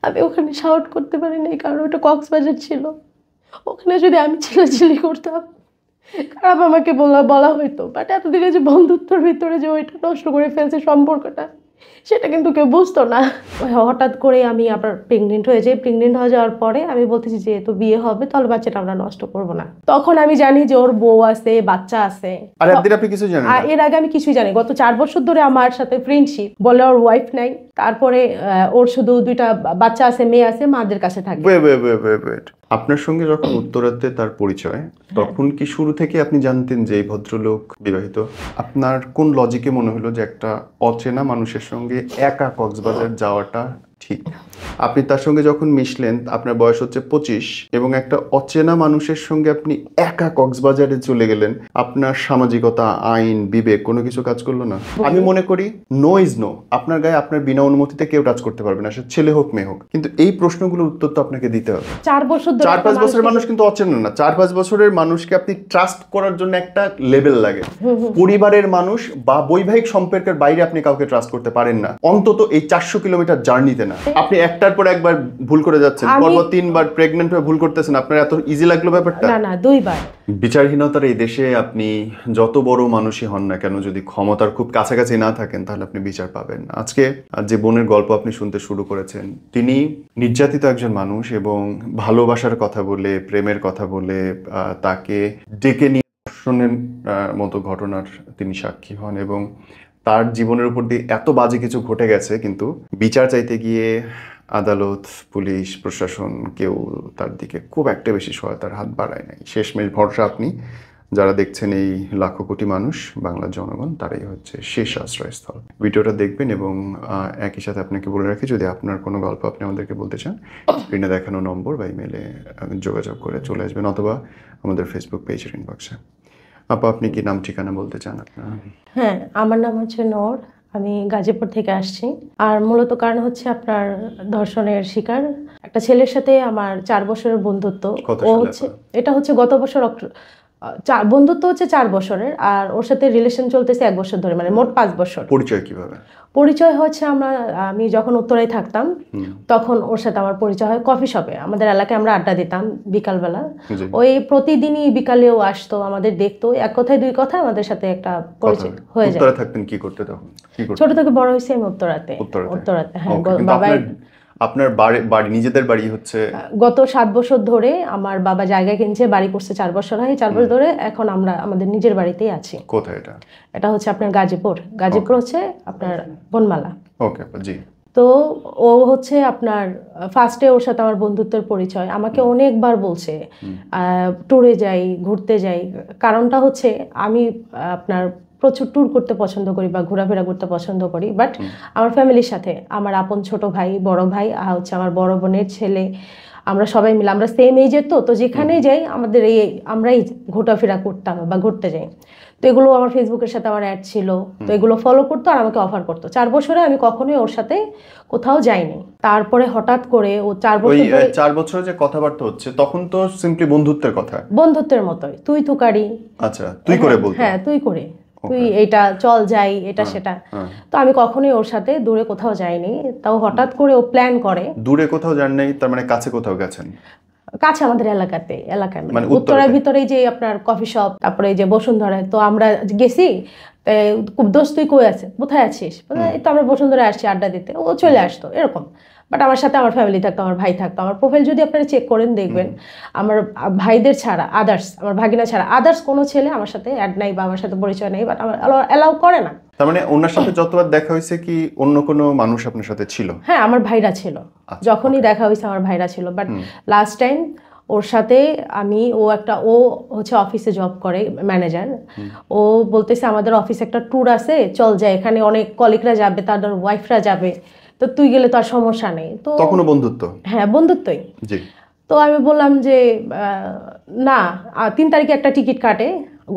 আমি ওখানে শাউট করতে পারি নাই, কারণ ওটা কক্সবাজার ছিল। ওখানে যদি আমি চিল্লাচিল্লি করতাম, খারাপ আমাকে বলা হইতো, বাট এতদিনে যে বন্ধুত্বর ভিতরে যে ওইটা নষ্ট করে ফেলছে সম্পর্কটা, সেটা কিন্তু কেউ বুঝতো না। হঠাৎ করে আমি আবার প্রেগনেন্ট হয়ে যাই। প্রেগনেন্ট হয়ে যাওয়ার পরে আমি বলতেছি যে তো বিয়ে হবে, তাহলে বাচ্চাটা আমরা নষ্ট করব না। তখন আমি জানি যে ওর বউ আছে, বাচ্চা আছে। আর একদিন আপনি কিছু জানেন না? এর আগে আমি কিছুই জানি। গত 4 বছর ধরে আমার সাথে ফ্রেন্ডশিপ, বলে ওর ওয়াইফ নাই, তারপরে ওর শুধু 2টা বাচ্চা আছে, মেয়ে আছে, মাদের কাছে থাকে। ওয়েট, আপনার সঙ্গে যখন উত্তরাতে তার পরিচয়, তখন কি শুরু থেকে আপনি জানতেন যে এই ভদ্রলোক বিবাহিত? আপনার কোন লজিকে মনে হলো যে একটা অচেনা মানুষের সঙ্গে একা কক্সবাজার যাওয়াটা ঠিক? আপনি তার সঙ্গে যখন মিশলেন, আপনার বয়স হচ্ছে 25, এবং একটা অচেনা মানুষের সঙ্গে আপনি একা কক্সবাজারে চলে গেলেন, আপনার সামাজিকতা, আইন, বিবেক কোনো কিছু কাজ করলো না? আমি মনে করি নো ইজ নো। আপনার গায়ে আপনার বিনা অনুমতিতে কেউ টাচ করতে পারবে না, সে ছেলে হোক মেয়ে হোক। কিন্তু এই প্রশ্নগুলোর উত্তর তো আপনাকে দিতে হবে। 4-5 বছরের মানুষ কিন্তু অচেনা না। 4-5 বছরের মানুষকে আপনি ট্রাস্ট করার জন্য একটা লেভেল লাগে। পরিবারের মানুষ বা বৈবাহিক সম্পর্কের বাইরে আপনি কাউকে ট্রাস্ট করতে পারেন না, অন্তত এই 400 কিলোমিটার জার্নিতে না। আপনি একটার পর একবার ভুল করে যাচ্ছেন, পরপর 3বার প্রেগনেন্ট হয়ে ভুল করতেছেন। আপনার এত ইজি লাগলো ব্যাপারটা? না, 2বার। বিচারহীনতার এই দেশে আপনি যত বড় মানুষই হন না কেন, যদি ক্ষমতার খুব কাছাকাছি না থাকেন, তাহলে আপনি বিচার পাবেন না। আজকে যে বোনের গল্প আপনি শুনতে শুরু করেছেন, তিনি নির্যাতিত একজন মানুষ, এবং ভালোবাসার কথা বলে, প্রেমের কথা বলে তাকে ডেকে নিয়ে ধর্ষণের মতো ঘটনার তিনি সাক্ষী হন, এবং তার জীবনের উপর দিয়ে এত বাজে কিছু ঘটে গেছে, কিন্তু বিচার চাইতে গিয়ে আদালত, পুলিশ, প্রশাসন কেউ তার দিকে খুব একটা বেশি সহায়তার হাত বাড়ায় নাই। শেষমেশ ভরসা আপনি, যারা দেখছেন এই লাখো কোটি মানুষ, বাংলার জনগণ, তারাই হচ্ছে শেষ আশ্রয়স্থল। ভিডিওটা দেখবেন, এবং একই সাথে আপনাকে বলে রাখি, যদি আপনার কোনো গল্প আপনি আমাদেরকে বলতে চান, স্ক্রিনে দেখানো নম্বর বা ইমেলে যোগাযোগ করে চলে আসবেন, অথবা আমাদের ফেসবুক পেজের ইনবক্সে। আপা, আপনি কি নাম ঠিকানা বলতে চান আপনার? হ্যাঁ, আমার নাম হচ্ছে নূর। আমি গাজীপুর থেকে আসছি। আর মূলত কারণ হচ্ছে আপনার ধর্ষণের শিকার একটা ছেলের সাথে আমার 4 বছরের বন্ধুত্ব। ও হচ্ছে, এটা হচ্ছে গত বছর বন্ধুত্ব হচ্ছে 4 বছরের, আর ওর সাথে রিলেশন চলতেছে 1 বছর ধরে, মানে মোট 5 বছর। পরিচয় কিভাবে? পরিচয় হচ্ছে আমি যখন উত্তরায় থাকতাম, তখন ওর সাথে আমার পরিচয় হয় কফি শপে। আমাদের এলাকায় আমরা আড্ডা দিতাম বিকালবেলা। ওই প্রতিদিনই বিকালেও আসতো, আমাদের দেখতো, এক কথায় 2 কথা আমাদের সাথে একটা পরিচয় হয়ে যায়। উত্তরায় থাকতেন, কি করতে তখন? ছোট থেকে বড় হয়েছি আমি উত্তরাতে। হ্যাঁ। বাবা, আপনার বাড়ি, নিজেদের বাড়ি হচ্ছে? গত 7 বছর ধরে আমার বাবা জায়গা কিনছে, বাড়ি করছে 4 বছর হয়। 4 বছর ধরে এখন আমরা আমাদের নিজের বাড়িতেই আছি। কোথায় এটা? এটা হচ্ছে আপনার গাজীপুর হচ্ছে আপনার বনমালা। ওকে জি। তো ও হচ্ছে আপনার ফার্স্টে ওর সাথে আমার বন্ধুত্বের পরিচয়। আমাকে অনেকবার বলছে ট্যুরে যাই, ঘুরতে যাই। কারণটা হচ্ছে আমি আপনার প্রচুর ট্যুর করতে পছন্দ করি বা ঘোরাফেরা করতে পছন্দ করি, বাট আমার ফ্যামিলির সাথে, আমার আপন ছোট ভাই, বড় ভাই, আর হচ্ছে আমার বড় বোনের ছেলে, আমরা সবাই মিলে, আমরা সেম এজের, তো যেখানেই যাই আমাদের আমরাই ঘোরাফেরা করতাম বা ঘুরতে যাই। তো এগুলো আমার ফেসবুকের সাথে আমার অ্যাড ছিল, তো এগুলো ফলো করতো আর আমাকে অফার করতো। 4 বছরে আমি কখনোই ওর সাথে কোথাও যাইনি। তারপরে হঠাৎ করে ও 4 বছর যে কথাবার্তা হচ্ছে, তখন তো সিম্পলি বন্ধুত্বের কথা, বন্ধুত্বের মতোই, তুই তুকারি। আচ্ছা, তুই করে বলতো? হ্যাঁ, তুই করে, তুই এটা চল যাই, এটা সেটা। তো আমি কখনোই ওর সাথে দূরে কোথাও যাইনি। তাও হঠাৎ করে ও প্ল্যান করে। দূরে কোথাও যান নাই তার মানে? কাছে কোথাও গেছেন? কাছে আমাদের এলাকায় মানে উত্তরার ভিতরেই যে আপনার কফি শপ, তারপরে যে বসুন্ধরায়, তো আমরা গেছি। খুব দোস্ত, তুই কোথায় আছিস? তো আমরা বসুন্ধরায় আসছি আড্ডা দিতে, ও চলে আসতো এরকম। বাট আমার সাথে আমার ফ্যামিলি থাকতো, আমার ভাই থাকতো। আমার প্রোফাইল যদি আপনারা চেক করেন দেখবেন, আমার ভাইদের ছাড়া আদার্স, আমার ভাগিনা ছাড়া আদার্স কোনো ছেলে আমার সাথে অ্যাড নাই বা আমার সাথে পরিচয় নেই, বাট আমার অ্যালাউ করে না। তার মানে ওনার সাথে যতবার দেখা হয়েছে কি অন্য কোনো মানুষ আপনার সাথে ছিল? হ্যাঁ, আমার ভাইরা ছিল। যখনই দেখা হয়েছে আমার ভাইরা ছিল। বাট লাস্ট টাইম ওর সাথে ও হচ্ছে অফিসে জব করে, ম্যানেজার। ও বলতেছে আমাদের অফিসে একটা ট্যুর আছে, চল যাই, এখানে অনেক কলিগরা যাবে, তাদের ওয়াইফরা যাবে, তো তুই গেলে তো আর সমস্যা নেই। তো তখনও বন্ধুত্ব? হ্যাঁ, বন্ধুত্বই। জি। তো আমি বললাম যে না, 3 তারিখে একটা টিকিট কাটে,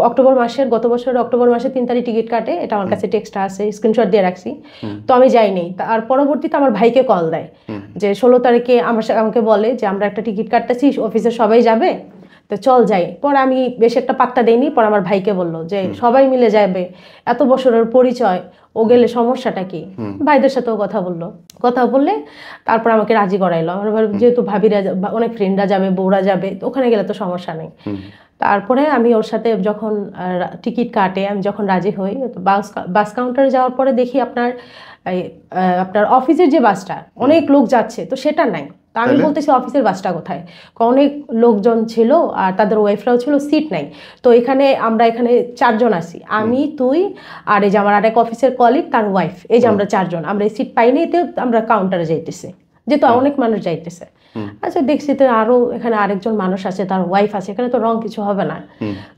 অক্টোবর মাসের, গত বছরের অক্টোবর মাসে 3 তারিখ টিকিট কাটে, এটা আমার কাছে টেক্সটটা আছে, স্ক্রিনশট দিয়ে রাখছি। তো আমি যাইনি। আর পরবর্তীতে আমার ভাইকে কল দেয় যে 16 তারিখে আমাকে বলে যে আমরা একটা টিকিট কাটতেছি, অফিসে সবাই যাবে, তো চল যাই। পরে আমি বেশ একটা পাত্তা দেইনি, পরে আমার ভাইকে বললো যে সবাই মিলে যাবে, এত বছরের পরিচয়, ও গেলে সমস্যাটা কি। ভাইদের সাথেও কথা বললো, কথা বললে তারপর আমাকে রাজি করাইলো। আমার যেহেতু ভাবিরা অনেক ফ্রেন্ডরা যাবে, বউরা যাবে, ওখানে গেলে তো সমস্যা নেই। তারপরে আমি ওর সাথে যখন টিকিট কাটে, আমি যখন রাজি হই, বাস কাউন্টারে যাওয়ার পরে দেখি আপনার অফিসের যে বাসটা, অনেক লোক যাচ্ছে, তো সেটা নাই। তা আমি বলতেছি অফিসের বাসটা কোথায়, অনেক লোকজন ছিল আর তাদের ওয়াইফরাও ছিল, সিট নাই। তো আমরা এখানে 4 জন আছি, আমি, তুই আর এই যে আমার আরেক অফিসের কলিগ, তার ওয়াইফ, এই যে আমরা 4 জন, আমরা এই সিট পাইনি, এতে আমরা কাউন্টারে যাইতেছি, যেহেতু অনেক মানুষ যাইতেছে। আচ্ছা দেখছি তো আরো এখানে আরেকজন মানুষ আছে, তার ওয়াইফ আছে, এখানে তো রং কিছু হবে না।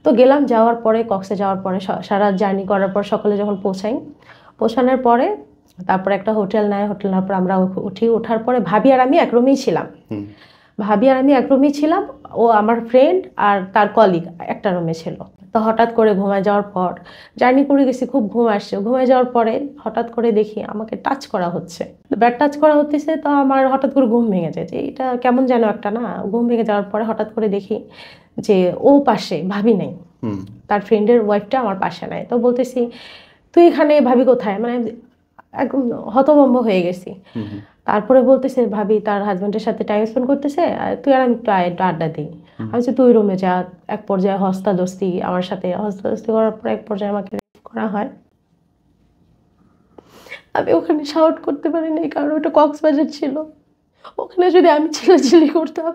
তো গেলাম, যাওয়ার পরে কক্সে যাওয়ার পরে সারা জার্নি করার পর সকালে যখন পৌঁছানোর পরে তারপরে একটা হোটেল নেয়, হোটেল নেওয়ার পর আমরা ওঠার পরে ভাবি আর আমি এক রুমেই ছিলাম। ও আমার ফ্রেন্ড আর তার কলিগ একটা রুমে ছিল। তো হঠাৎ করে ঘুমায় যাওয়ার পর, জার্নি করে গেছি, খুব ঘুম আসছে, ঘুমায় যাওয়ার পরে হঠাৎ করে দেখি আমাকে টাচ করা হচ্ছে, ব্যাট টাচ করা হতেছে। তো আমার হঠাৎ করে ঘুম ভেঙে যায়, যে এটা কেমন যেন একটা না, ঘুম ভেঙে যাওয়ার পরে হঠাৎ করে দেখি যে ও পাশে, ভাবি নেই, তার ফ্রেন্ডের ওয়াইফটা আমার পাশে নাই। তো বলতেছি তুই এখানে, ভাবি কোথায়, মানে একদম হতভম্ব হয়ে গেছি। তারপরে বলতেছে ভাবি তার হাজব্যান্ডের সাথে টাইম স্পেন্ড করতেছে, তুই আর আমি একটু আড্ডা দিই। আমি তুই রুমে যা। এক পর্যায়ে হস্তাদস্তি করার পর এক পর্যায়ে আমাকে রেপ করা হয়। আমি ওখানে শাউট করতে পারিনি, কারণ ওটা কক্সবাজার ছিল। ওখানে যদি আমি চিল্লাচিল্লি করতাম,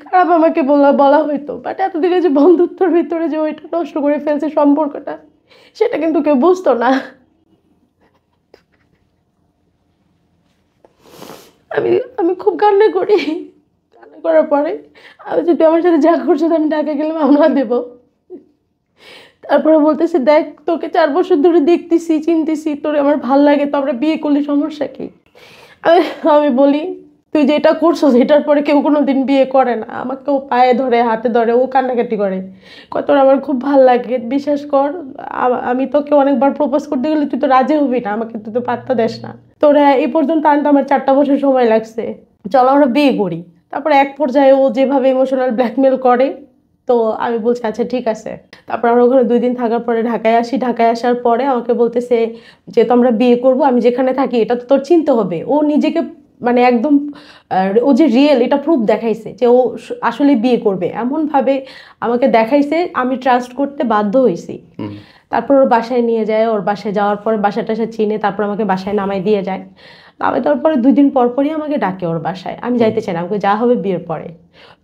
খারাপ আমাকে বলা হইতো, বাট এতদিনে যে বন্ধুত্বর ভিতরে যে ওইটা নষ্ট করে ফেলছে সম্পর্কটা, সেটা কিন্তু কেউ বুঝতো না। আমি খুব কান্না করি। কান্না করার পরে আমি যদি আমার সাথে যা করছো, আমি ঢাকা গেলে মামলা দেব। তারপরে বলতেছে দেখ, তোকে 4 বছর ধরে দেখতেছি, চিনতেছি, তোর আমার ভাল লাগে, তো আমরা বিয়ে করলে সমস্যা কি? আমি বলি তুই যেটা করছো, এটার পরে কেউ কোনোদিন বিয়ে করে না। আমাকে ও পায়ে ধরে, হাতে ধরে, ও কান্নাকাটি করে, তোর আমার খুব ভাল লাগে, বিশ্বাস কর, আমি তোকে অনেকবার প্রপোজ করতে গেলে তুই তো রাজি হবি না, আমাকে তুই তো পাত্তা দেস না, তোরা এই পর্যন্ত আনতে আমার 4টা বছর সময় লাগছে, চলো আমরা বিয়ে করি। তারপরে এক পর্যায়ে ও যেভাবে ইমোশনাল ব্ল্যাকমেল করে, তো আমি বলছি আচ্ছা ঠিক আছে। তারপর আমরা ওখানে 2 দিন থাকার পরে ঢাকায় আসি। ঢাকায় আসার পরে আমাকে বলতেছে যে তো আমরা বিয়ে করবো, আমি যেখানে থাকি এটা তো তোর চিনতে হবে। ও নিজেকে মানে একদম ও যে রিয়েল এটা প্রুফ দেখাইছে যে ও আসলে বিয়ে করবে, এমনভাবে আমাকে দেখাইছে, আমি ট্রাস্ট করতে বাধ্য হয়েছি। তারপর ওর বাসায় নিয়ে যায়, ওর বাসায় যাওয়ার পরে বাসাটা সে চিনে, তারপর আমাকে বাসায় নামাই দিয়ে যায়। নামাই দেওয়ার পরে 2 দিন পরই আমাকে ডাকে ওর বাসায়। আমি যাইতে চাই না, আমাকে যা হবে বিয়ের পরে।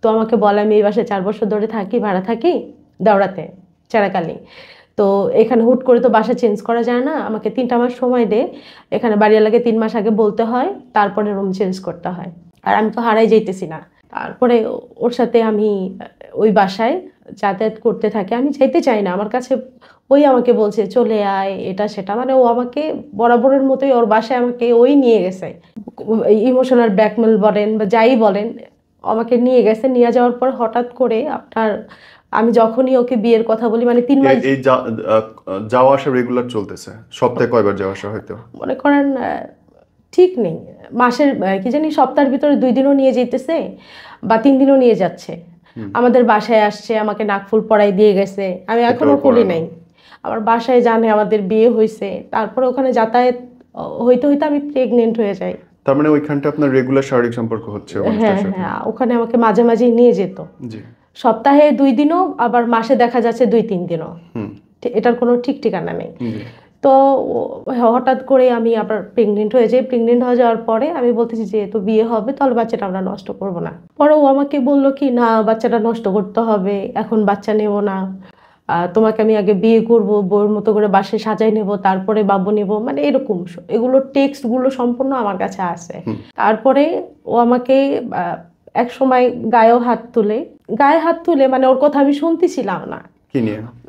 তো আমাকে বলে আমি এই বাসায় 4 বছর ধরে থাকি, ভাড়া থাকি দাওরাতে, চেরাকালি। তো এখানে হুট করে তো বাসা চেঞ্জ করা যায় না, আমাকে 3টা মাস সময় দে, এখানে বাড়িওয়ালাকে 3 মাস আগে বলতে হয়, তারপরে রুম চেঞ্জ করতে হয়। আর আমি তো হারাই যাইতেছি না। তারপরে ওর সাথে আমি ওই বাসায় যাতায়াত করতে থাকি। আমি যাইতে চাই না, আমার কাছে ওই আমাকে বলছে চলে আয়, এটা সেটা, মানে ও আমাকে বরাবরের মতোই ওর বাসায় আমাকে ওই নিয়ে গেছে, ইমোশনাল ব্ল্যাকমেল বলেন বা যাই বলেন, আমাকে নিয়ে গেছে। নিয়ে যাওয়ার পর হঠাৎ করে আমি যখনই ওকে বিয়ের কথা বলি, মানে 3 মাস এই যাওয়া আসা রেগুলার চলতেছে, সপ্তাহে কয়বার যাওয়া আসা হয়তো মনে করেন ঠিক নেই, মাসের কি জানি সপ্তাহের ভিতরে 2 দিনও নিয়ে যেতেছে বা 3 দিনও নিয়ে যাচ্ছে। আমাদের বাসায় আসছে, আমাকে নাকফুল পরাই দিয়ে গেছে, আমি এখনো খুলি নাই। আমার বাসায় জানে আমাদের বিয়ে হয়েছে। তারপরে ওখানে যাতায়াত হইতে আমি প্রেগনেন্ট হয়ে যাই। তার মানে ওইখানটা আপনার রেগুলার শারীরিক সম্পর্ক হচ্ছে? হ্যাঁ, ওখানে আমাকে মাঝে মাঝে নিয়ে যেত, সপ্তাহে 2 দিনও, আবার মাসে দেখা যাচ্ছে 2-3 দিনও, এটার কোনো ঠিক ঠিকানা নেই। তো হঠাৎ করে আমি আবার প্রেগনেন্ট হয়ে যাই। প্রেগনেন্ট হয়ে যাওয়ার পরে আমি বলতেছি যে তো বিয়ে হবে, তাহলে বাচ্চাটা আমরা নষ্ট করবো না। পরে ও আমাকে বললো কি না, বাচ্চাটা নষ্ট করতে হবে, এখন বাচ্চা নেব না, তোমাকে আমি আগে বিয়ে করব, বউর মতো করে বাসায় সাজাই নেব, তারপরে বাবু নেব, মানে এরকম এগুলো টেক্সটগুলো সম্পূর্ণ আমার কাছে আছে। তারপরে ও আমাকে এক সময় গায়ে হাত তুলে, মানে ওর কথা আমি শুনতেছিলাম না,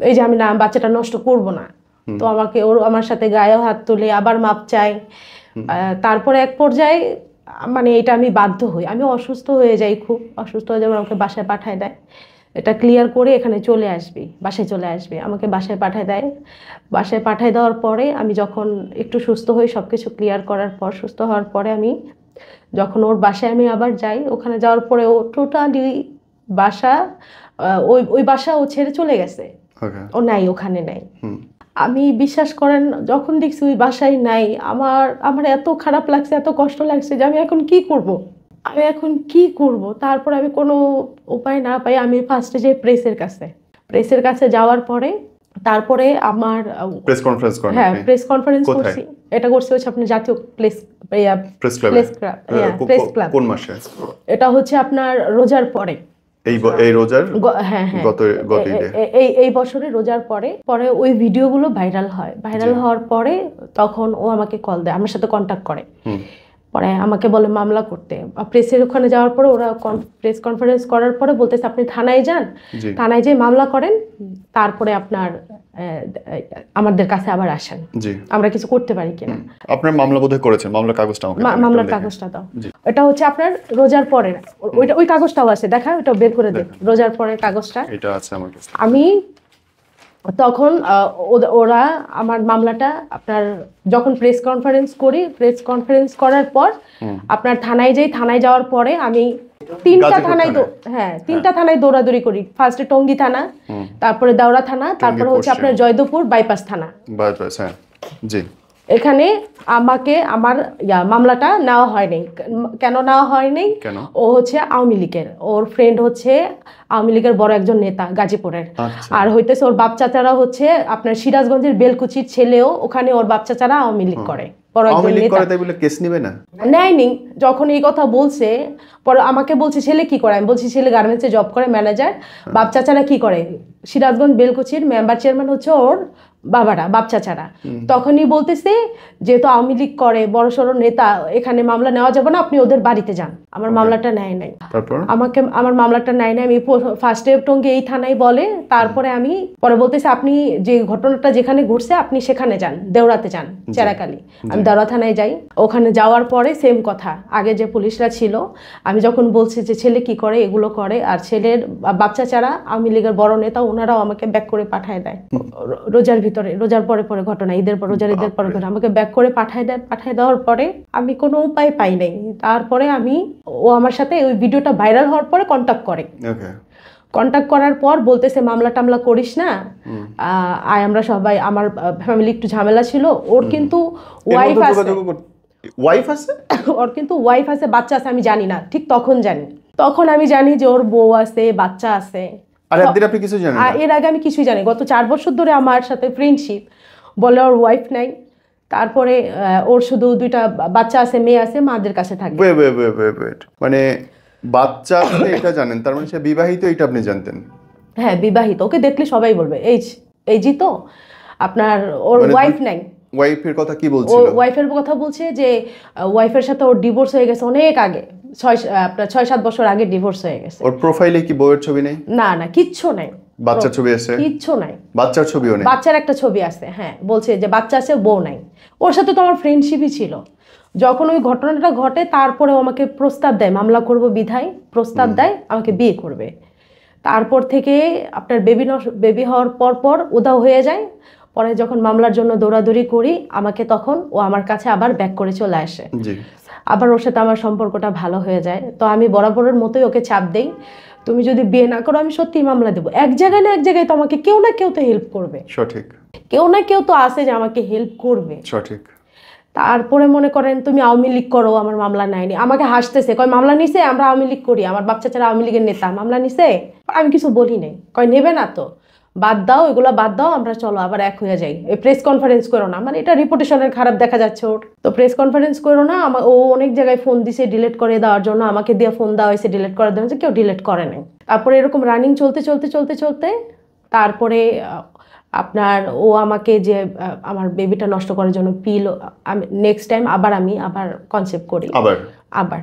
এই যে আমি না বাচ্চাটা নষ্ট করব না, তো আমাকে আমার সাথে গায়ে হাত তুলে আবার মাপ চাই। তারপরে এক পর্যায়ে মানে এটা আমি বাধ্য হই, আমি অসুস্থ হয়ে যাই, খুব অসুস্থ হয়ে যাবে, আমাকে বাসায় পাঠায় দেয়, এটা ক্লিয়ার করে এখানে চলে আসবি, বাসায় চলে আসবি, আমাকে বাসায় পাঠায় দেয়। বাসায় পাঠায় দেওয়ার পরে আমি যখন একটু সুস্থ হই, সব কিছু ক্লিয়ার করার পর, সুস্থ হওয়ার পরে আমি যখন ওর বাসায় আমি আবার যাই, ওখানে যাওয়ার পরে ও টোটালি বাসা ওই ওই বাসা ও ছেড়ে চলে গেছে, ওকে। ও নাই, ওখানে নাই। হুম। আমি বিশ্বাস করেন যখন দেখছি ওই বাসায় নাই, আমার আমার এত খারাপ লাগছে, এত কষ্ট লাগছে যে আমি এখন কি করব, আমি এখন কি করব। তারপর আমি কোনো উপায় না পাই আমি ফার্স্টে যাই প্রেসের কাছে যাওয়ার পরে তারপরে আমার প্রেস কনফারেন্স করেন হ্যাঁ আপনি? প্রেস কনফারেন্স কোথায়? করছি। এটা করছি হচ্ছে আপনার জাতীয় প্রেস ক্লাবে? Press club. কোন মাসে? এটা হচ্ছে আপনার রোজার পরে, এই রোজার হ্যাঁ হ্যাঁ গত ঈদে? এই বছরে রোজার পরে ওই ভিডিওগুলো ভাইরাল হওয়ার পরে তখন ও আমাকে কল দেয়, আমার সাথে কন্ট্যাক্ট করে। পরে আমাকে বলে মামলা করতে। প্রেসের ওখানে যাওয়ার পরে ওরা প্রেস কনফারেন্স করার পরে বলতেছে আপনি থানায় যান, থানায় যেয়ে মামলা করেন, তারপরে আপনার আমাদের কাছে আবার আসেন, আমরা কিছু করতে পারি কিনা। আপনার মামলা বোধহয় করেছেন, মামলার কাগজটা আমাকে মামলার কাগজটা দাও। এটা হচ্ছে আপনার রোজার পরে, ওই কাগজটাও আছে, দেখা ওটা বের করে দেন, রোজার পরের কাগজটা এটা আছে আমার কাছে। আমি তখন ওরা আমার মামলাটা আপনার যখন প্রেস কনফারেন্স করার পর আপনার থানায় যাওয়ার পরে আমি তিনটা থানায় দৌড়াদৌড়ি করি। ফার্স্টে টঙ্গী থানা, তারপরে দাওরা থানা, তারপরে হচ্ছে আপনার জয়দেবপুর বাইপাস থানা। হ্যাঁ জি। এখানে আমাকে আমার মামলাটা নেওয়া হয়নি। কেন নেওয়া হয়নি? ও হচ্ছে আওয়ামী লীগের, ওর ফ্রেন্ড হচ্ছে আওয়ামী লীগের বড় একজন নেতা গাজীপুরের। আর হইতেছে ওর বাপ চাচারা হচ্ছে আপনার সিরাজগঞ্জের বেলকুচির ছেলেও, ওখানে ওর বাপ চাচারা আওয়ামী লীগ করে, বড় একজন নেতা। কেস নেবে না, নেয়নি। যখন এই কথা বলছে পরে আমাকে বলছে ছেলে কি করে, আমি বলছি ছেলে গার্মেন্টসে জব করে, ম্যানেজার। বাপ চাচারা কি করে? সিরাজগঞ্জ বেলকুচির মেম্বার চেয়ারম্যান হচ্ছে ওর বাবারা, বাপ চাচারা। তখনই বলতেছে যেহেতু আওয়ামী লীগ করে, বড় সড়ো নেতা, এখানে মামলা নেওয়া যাবে না, আপনি ওদের বাড়িতে যান। আমার মামলাটা নেয় নাই, আমার মামলাটা নেয় নাই। আমি ফার্স্টে টঙ্গী এই থানায় বলে, তারপরে আমি পরে বলতেছে আপনি যে ঘটনাটা যেখানে ঘটছে আপনি সেখানে যান, দেওরাতে যান, চেরাকালি। আমি দেওরা থানায় যাই, ওখানে যাওয়ার পরে সেম কথা, আগে যে পুলিশরা ছিল, আমি যখন বলছি যে ছেলে কি করে, এগুলো করে, আর ছেলের বাপ চাচারা আওয়ামী লীগের বড় নেতা, ওনারাও আমাকে ব্যাক করে পাঠায় দেয়। রোজার পরে ঘটনা, ঈদের পর আমাকে ব্যাক করে পাঠায় দেওয়ার পরে আমি কোনো উপায় পাই নাই। তারপরে ও আমার সাথে ওই ভিডিওটা ভাইরাল হওয়ার পরে কন্টাক্ট করার পর বলতেছে মামলা টামলা করিস না, আমরা সবাই, আমার ফ্যামিলি একটু ঝামেলা ছিল, ওর কিন্তু ওয়াইফ আছে, ওর কিন্তু ওয়াইফ আছে, বাচ্চা আছে, আমি জানি না ঠিক, তখন আমি জানি যে ওর বউ আছে, বাচ্চা আছে। এর আগে আমি কিছুই জানি, গত 4 বছর ধরে আমার সাথে ফ্রেন্ডশিপ, বলে ওর ওয়াইফ নাই, তারপরে ওর শুধু 2টা বাচ্চা আছে, মেয়ে আছে, মাদের কাছে থাকে। মানে বাচ্চা আছে এটা জানেন, তার মানে সে বিবাহিত, এটা আপনি জানতেন? হ্যাঁ বিবাহিত, ওকে দেখলে সবাই বলবে এই জি তো আপনার ওর ওয়াইফ নাই। ওয়াইফের কথা কি বলছিল? ওয়াইফের কথা বলছে যে ওয়াইফের সাথে ওর ডিভোর্স হয়ে গেছে অনেক আগে, 6-7 বছর আগে ডিভোর্স হয়ে গেছে। ওর প্রোফাইলে কি বউয়ের ছবি নেই? না কিচ্ছু নাই। বাচ্চার ছবি আছে? কিচ্ছু নাই। বাচ্চার ছবিও নেই? বাচ্চার একটা ছবি আছে, হ্যাঁ, বলছে যে বাচ্চা আছে, বউ নাই। ওর সাথে তো আমার ফ্রেন্ডশিপই ছিল। যখন ওই ঘটনাটা ঘটে তারপরে আমাকে প্রস্তাব দেয়, মামলা করব বিধায় প্রস্তাব দেয়, আমাকে বিয়ে করবে। তারপর থেকে আপনার বেবি হওয়ার পর উধাও হয়ে যায়। পরে যখন মামলার জন্য দৌড়াদৌড়ি করি, আমাকে তখন ও আমার কাছে আবার ব্যাক করে চলে আসে। আবার ওর সাথে আমার সম্পর্কটা ভালো হয়ে যায়। তো আমি বরাবরের মতোই ওকে চাপ দেই, তুমি যদি বিয়ে না করো আমি সত্যিই মামলা দেবো। এক জায়গায় না এক জায়গায় তো আমাকে কেউ না কেউ তো হেল্প করবে, সঠিক, কেউ না কেউ তো আছে যে আমাকে হেল্প করবে, সঠিক। তারপরে মনে করেন তুমি আওয়ামী লীগ করো, আমার মামলা নেয়নি, আমাকে হাসতেছে, কয় মামলা নিছে, আমরা আওয়ামী লীগ করি, আমার বাচ্চা ছাড়া আওয়ামী লীগের নেতা, মামলা নিছে। আমি কিছু বলি নাই, কয় নেবে না তো, বাদ দাও, এগুলো বাদ দাও, আমরা চলো আবার এক হয়ে যাই, এই প্রেস কনফারেন্স করো না, মানে এটা রিপুটেশনের খারাপ দেখা যাচ্ছে ওর, তো প্রেস কনফারেন্স করো না। ও অনেক জায়গায় ফোন দিছে ডিলিট করে দেওয়ার জন্য, আমাকে দিয়ে ফোন দেওয়া হয়েছে ডিলিট করে দেওয়া হয়েছে, কেউ ডিলিট করে নাই। তারপরে এরকম রানিং চলতে তারপরে আপনার ও আমাকে যে আমার বেবিটা নষ্ট করার জন্য পিল, আমি নেক্সট টাইম আমি কনসেপ্ট করি আবার।